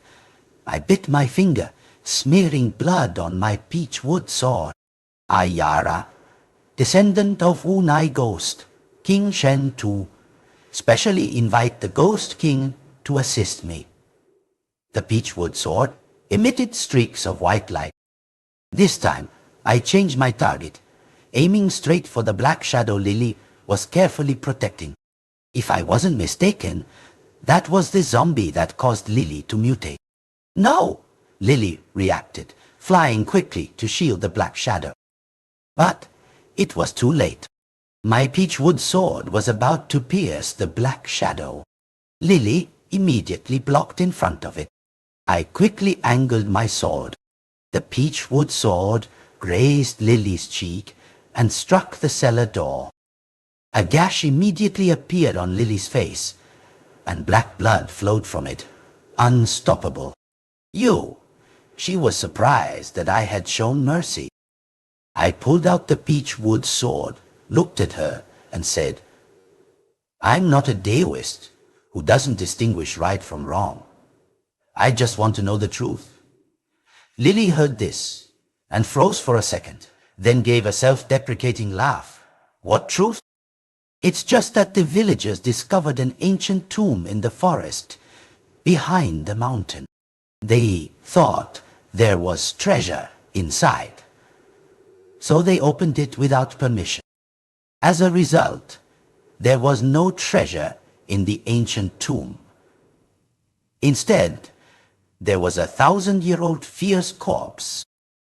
[SPEAKER 1] I bit my finger, smearing blood on my peachwood sword. Ayara, descendant of Wunai Ghost, King Shen Tu, specially invite the Ghost King to assist me. The peachwood sword emitted streaks of white light. This time, I changed my target, aiming straight for the black shadow Lily was carefully protecting. If I wasn't mistaken, that was the zombie that caused Lily to mutate. No! Lily reacted, flying quickly to shield the black shadow. But it was too late. My peachwood sword was about to pierce the black shadow. Lily immediately blocked in front of it. I quickly angled my sword. The peachwood sword grazed Lily's cheek and struck the cellar door. A gash immediately appeared on Lily's face, and black blood flowed from it, unstoppable. You! She was surprised that I had shown mercy. I pulled out the peachwood sword, looked at her, and said, I'm not a Daoist who doesn't distinguish right from wrong. I just want to know the truth. Lily heard this and froze for a second, then gave a self-deprecating laugh. What truth? It's just that the villagers discovered an ancient tomb in the forest behind the mountain. They thought there was treasure inside, so they opened it without permission. As a result, there was no treasure in the ancient tomb. Instead, there was a 1,000-year-old fierce corpse.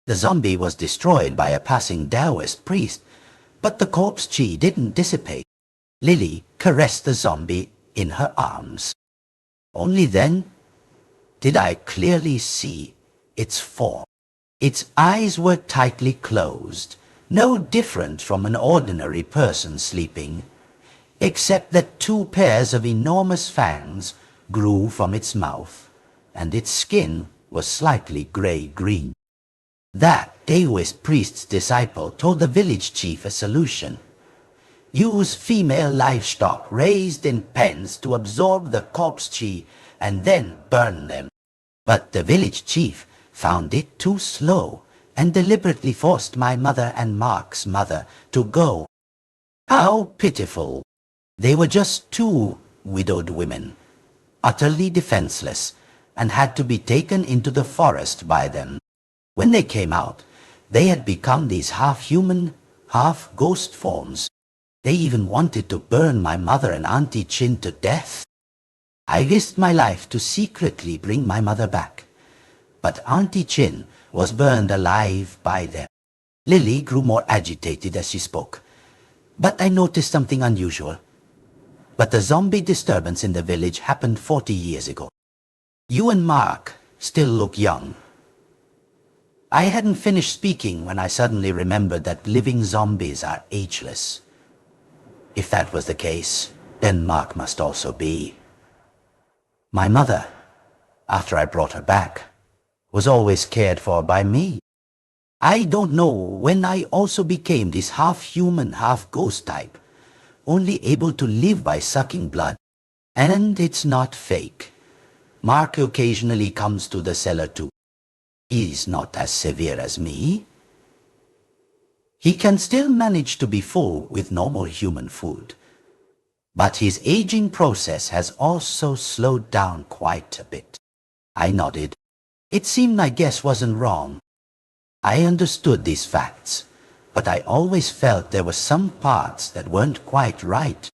[SPEAKER 1] The zombie was destroyed by a passing Daoist priest, but the corpse chi didn't dissipate. Lily caressed the zombie in her arms. Only then did I clearly see its form. Its eyes were tightly closed, no different from an ordinary person sleeping, except that two pairs of enormous fangs grew from its mouth, and its skin was slightly gray-green. That Daoist priest's disciple told the village chief a solution. Use female livestock raised in pens to absorb the corpse chi and then burn them. But the village chief found it too slow and deliberately forced my mother and Mark's mother to go. How pitiful! They were just two widowed women, utterly defenseless, and had to be taken into the forest by them. When they came out, they had become these half-human, half-ghost forms. They even wanted to burn my mother and Auntie Chin to death. I risked my life to secretly bring my mother back, but Auntie Chin was burned alive by them. Lily grew more agitated as she spoke, but I noticed something unusual. But the zombie disturbance in the village happened 40 years ago. You and Mark still look young. I hadn't finished speaking when I suddenly remembered that living zombies are ageless. If that was the case, then Mark must also be. My mother, after I brought her back, was always cared for by me. I don't know when I also became this half-human, half-ghost type, only able to live by sucking blood. And it's not fake. Mark occasionally comes to the cellar too. He's not as severe as me. He can still manage to be full with normal human food. But his aging process has also slowed down quite a bit. I nodded. It seemed my guess wasn't wrong. I understood these facts, but I always felt there were some parts that weren't quite right.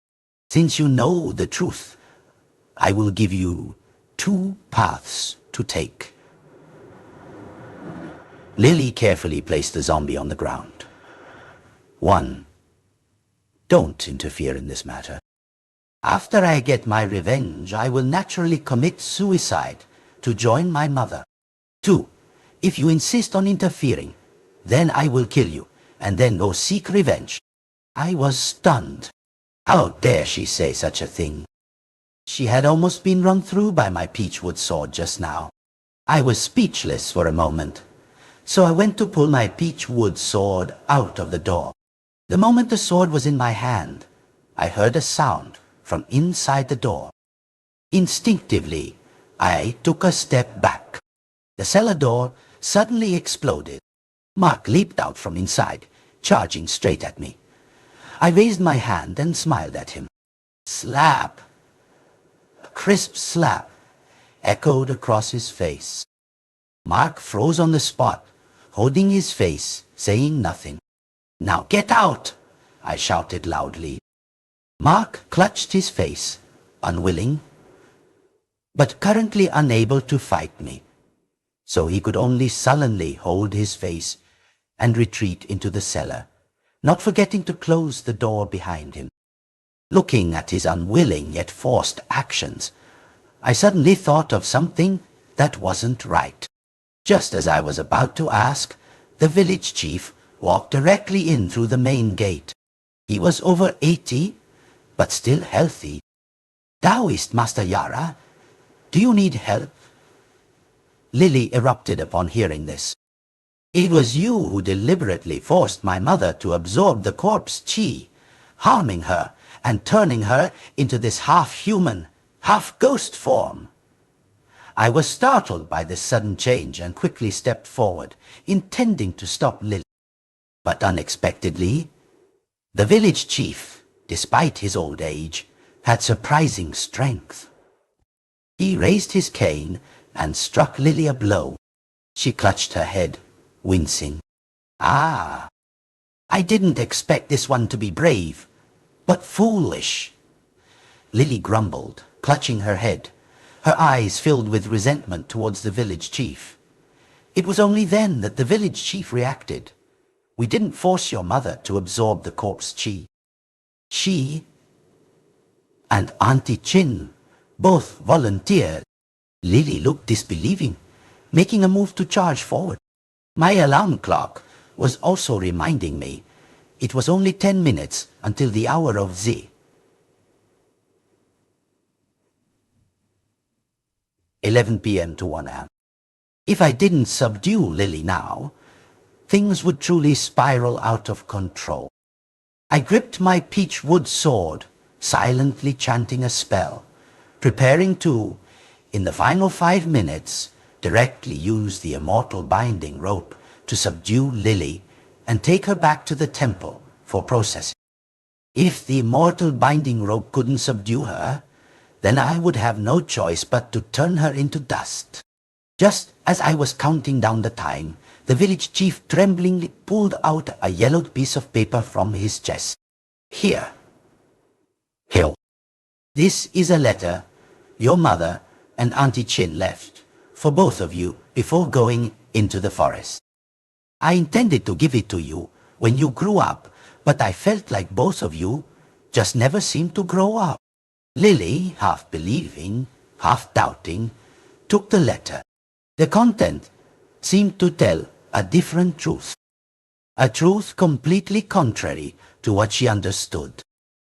[SPEAKER 1] Since you know the truth, I will give you two paths to take. Lily carefully placed the zombie on the ground. 1. Don't interfere in this matter. After I get my revenge, I will naturally commit suicide to join my mother. 2. If you insist on interfering, then I will kill you, and then go seek revenge. I was stunned. How dare she say such a thing? She had almost been run through by my peachwood sword just now. I was speechless for a moment, so I went to pull my peachwood sword out of the door. The moment the sword was in my hand, I heard a sound from inside the door. Instinctively, I took a step back. The cellar door suddenly exploded. Mark leaped out from inside, charging straight at me. I raised my hand and smiled at him. Slap! A crisp slap echoed across his face. Mark froze on the spot, holding his face, saying nothing. Now get out! I shouted loudly. Mark clutched his face, unwilling, but currently unable to fight me, so he could only sullenly hold his face and retreat into the cellar, not forgetting to close the door behind him. Looking at his unwilling yet forced actions, I suddenly thought of something that wasn't right. Just as I was about to ask, the village chief walked directly in through the main gate. He was over 80, but still healthy. Daoist, Master Yara, do you need help? Lily erupted upon hearing this. It was you who deliberately forced my mother to absorb the corpse chi, harming her and turning her into this half-human, half-ghost form. I was startled by this sudden change and quickly stepped forward, intending to stop Lily. But unexpectedly, the village chief, despite his old age, had surprising strength. He raised his cane and struck Lily a blow. She clutched her head, wincing. Ah, I didn't expect this one to be brave, but foolish. Lily grumbled, clutching her head, her eyes filled with resentment towards the village chief. It was only then that the village chief reacted. We didn't force your mother to absorb the corpse chi. She and Auntie Chin both volunteered. Lily looked disbelieving, making a move to charge forward. My alarm clock was also reminding me it was only 10 minutes until the hour of Z. 11 p.m. to 1 a.m. If I didn't subdue Lily now, things would truly spiral out of control. I gripped my peach wood sword, silently chanting a spell, preparing to, in the final 5 minutes, directly use the immortal binding rope to subdue Lily and take her back to the temple for processing. If the immortal binding rope couldn't subdue her, then I would have no choice but to turn her into dust. Just as I was counting down the time, the village chief tremblingly pulled out a yellowed piece of paper from his chest. Here. Hill. This is a letter your mother and Auntie Chin left for both of you before going into the forest. I intended to give it to you when you grew up, but I felt like both of you just never seemed to grow up. Lily, half believing, half doubting, took the letter. The content seemed to tell a different truth. A truth completely contrary to what she understood.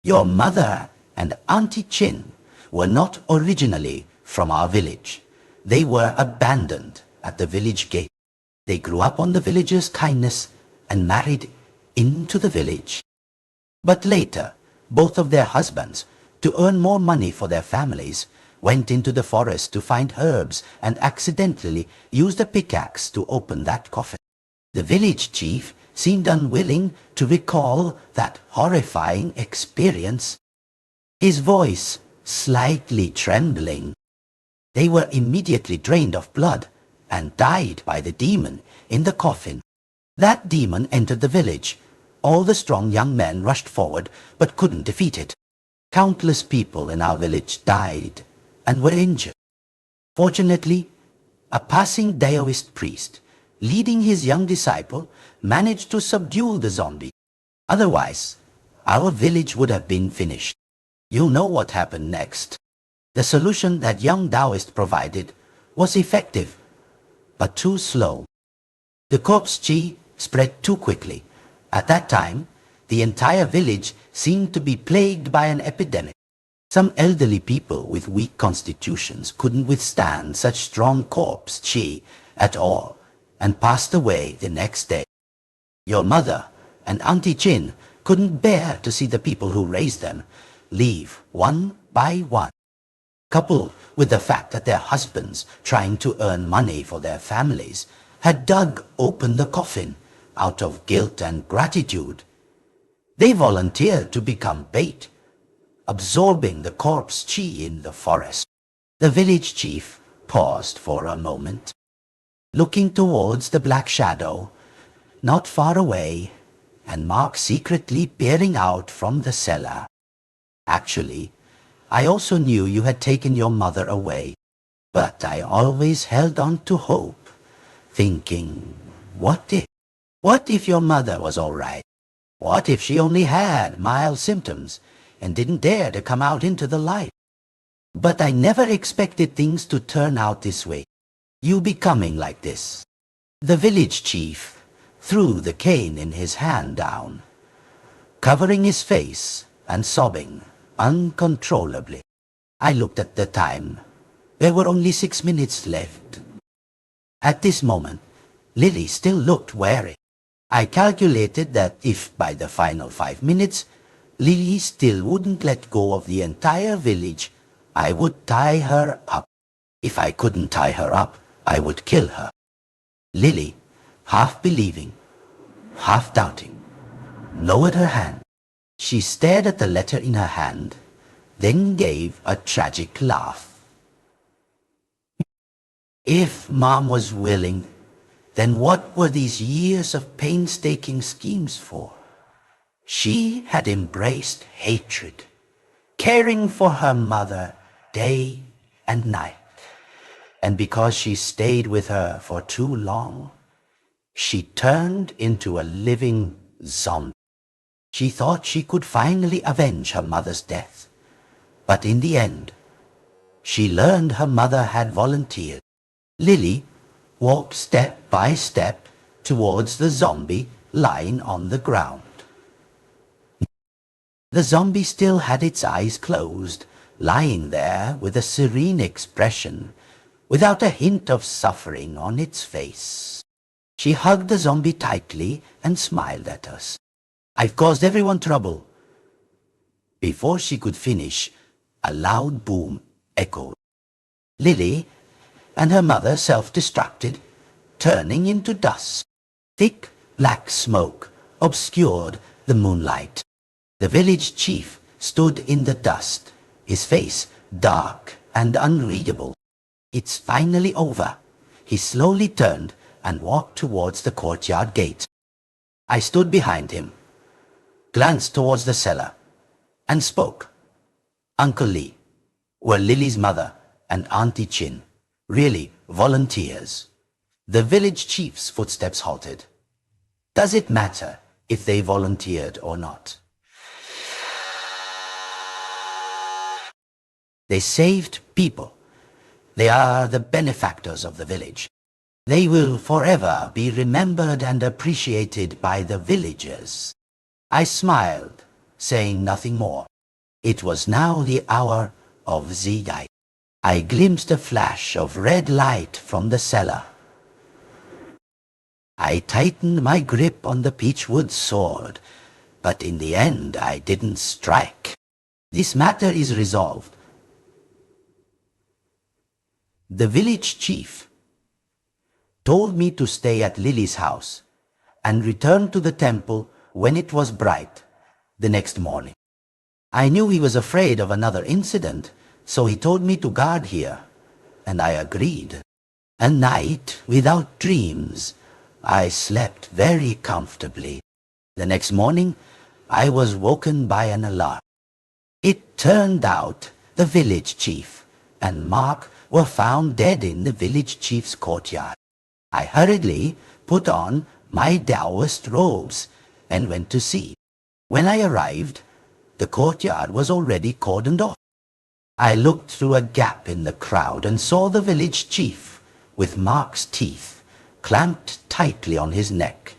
[SPEAKER 1] Your mother and Auntie Chin were not originally from our village. They were abandoned at the village gate. They grew up on the villagers' kindness and married into the village. But later, both of their husbands, to earn more money for their families, went into the forest to find herbs and accidentally used a pickaxe to open that coffin. The village chief seemed unwilling to recall that horrifying experience, his voice slightly trembling. They were immediately drained of blood and died by the demon in the coffin. That demon entered the village. All the strong young men rushed forward but couldn't defeat it. Countless people in our village died and were injured. Fortunately, a passing Daoist priest, leading his young disciple, managed to subdue the zombie. Otherwise, our village would have been finished. You know what happened next. The solution that young Daoist provided was effective, but too slow. The corpse chi spread too quickly. At that time, the entire village seemed to be plagued by an epidemic. Some elderly people with weak constitutions couldn't withstand such strong corpse chi at all and passed away the next day. Your mother and Auntie Chin couldn't bear to see the people who raised them leave one by one. Coupled with the fact that their husbands, trying to earn money for their families, had dug open the coffin out of guilt and gratitude, they volunteered to become bait, absorbing the corpse chi in the forest. The village chief paused for a moment, looking towards the black shadow, not far away, and Mark secretly peering out from the cellar. Actually, I also knew you had taken your mother away, but I always held on to hope, thinking, what if? What if your mother was all right? What if she only had mild symptoms and didn't dare to come out into the light? But I never expected things to turn out this way. You becoming like this. The village chief threw the cane in his hand down, covering his face and sobbing uncontrollably. I looked at the time. There were only 6 minutes left. At this moment, Lily still looked wary. I calculated that if by the final 5 minutes, Lily still wouldn't let go of the entire village, I would tie her up. If I couldn't tie her up, I would kill her. Lily, half believing, half doubting, lowered her hand. She stared at the letter in her hand, then gave a tragic laugh. If Mom was willing, then what were these years of painstaking schemes for? She had embraced hatred, caring for her mother day and night. And because she stayed with her for too long, she turned into a living zombie. She thought she could finally avenge her mother's death. But in the end, she learned her mother had volunteered. Lily walked step by step towards the zombie lying on the ground. The zombie still had its eyes closed, lying there with a serene expression, without a hint of suffering on its face. She hugged the zombie tightly and smiled at us. "I've caused everyone trouble." Before she could finish, a loud boom echoed. Lily and her mother self-destructed, turning into dust. Thick black smoke obscured the moonlight. The village chief stood in the dust, his face dark and unreadable. "It's finally over." He slowly turned and walked towards the courtyard gate. I stood behind him, glanced towards the cellar, and spoke. Uncle Lee, were Lily's mother and Auntie Chin really volunteers? The village chief's footsteps halted. Does it matter if they volunteered or not? They saved people. They are the benefactors of the village. They will forever be remembered and appreciated by the villagers. I smiled, saying nothing more. It was now the hour of Zidai. I glimpsed a flash of red light from the cellar. I tightened my grip on the peachwood sword, but in the end I didn't strike. This matter is resolved. The village chief told me to stay at Lily's house and return to the temple when it was bright the next morning. I knew he was afraid of another incident, so he told me to guard here, and I agreed. A night without dreams. I slept very comfortably. The next morning, I was woken by an alarm. It turned out the village chief and Mark were found dead in the village chief's courtyard. I hurriedly put on my Daoist robes and went to see. When I arrived, the courtyard was already cordoned off. I looked through a gap in the crowd and saw the village chief with Mark's teeth clamped tightly on his neck,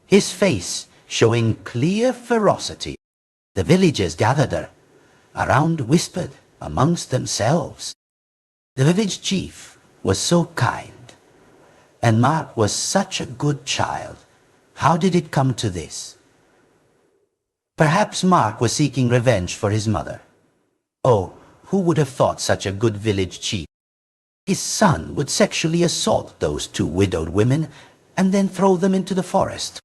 [SPEAKER 1] his face showing clear ferocity. The villagers gathered around whispered amongst themselves. The village chief was so kind, and Mark was such a good child. How did it come to this? Perhaps Mark was seeking revenge for his mother. Oh, who would have thought such a good village chief? His son would sexually assault those two widowed women and then throw them into the forest.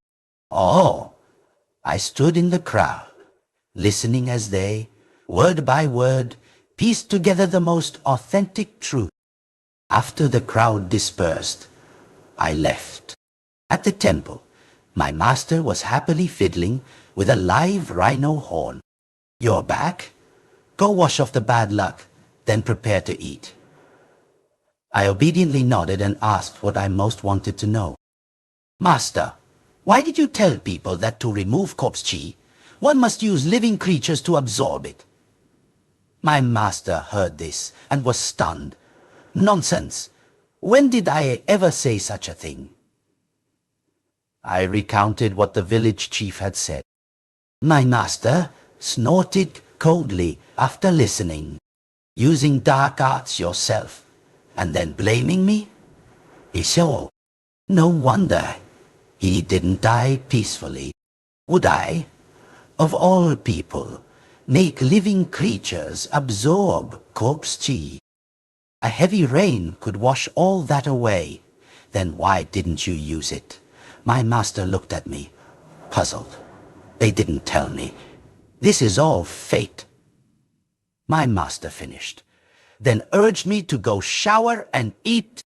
[SPEAKER 1] Oh, I stood in the crowd, listening as they, word by word, pieced together the most authentic truth. After the crowd dispersed, I left. At the temple, my master was happily fiddling with a live rhino horn. "You're back? Go wash off the bad luck, then prepare to eat." I obediently nodded and asked what I most wanted to know. "Master, why did you tell people that to remove corpse chi, one must use living creatures to absorb it?" My master heard this and was stunned. "Nonsense! When did I ever say such a thing?" I recounted what the village chief had said. My master snorted coldly after listening. "Using dark arts yourself, and then blaming me? So, no wonder he didn't die peacefully. Would I, of all people, make living creatures absorb corpse chi? A heavy rain could wash all that away. Then why didn't you use it?" My master looked at me, puzzled. "They didn't tell me. This is all fate." My master finished, then urged me to go shower and eat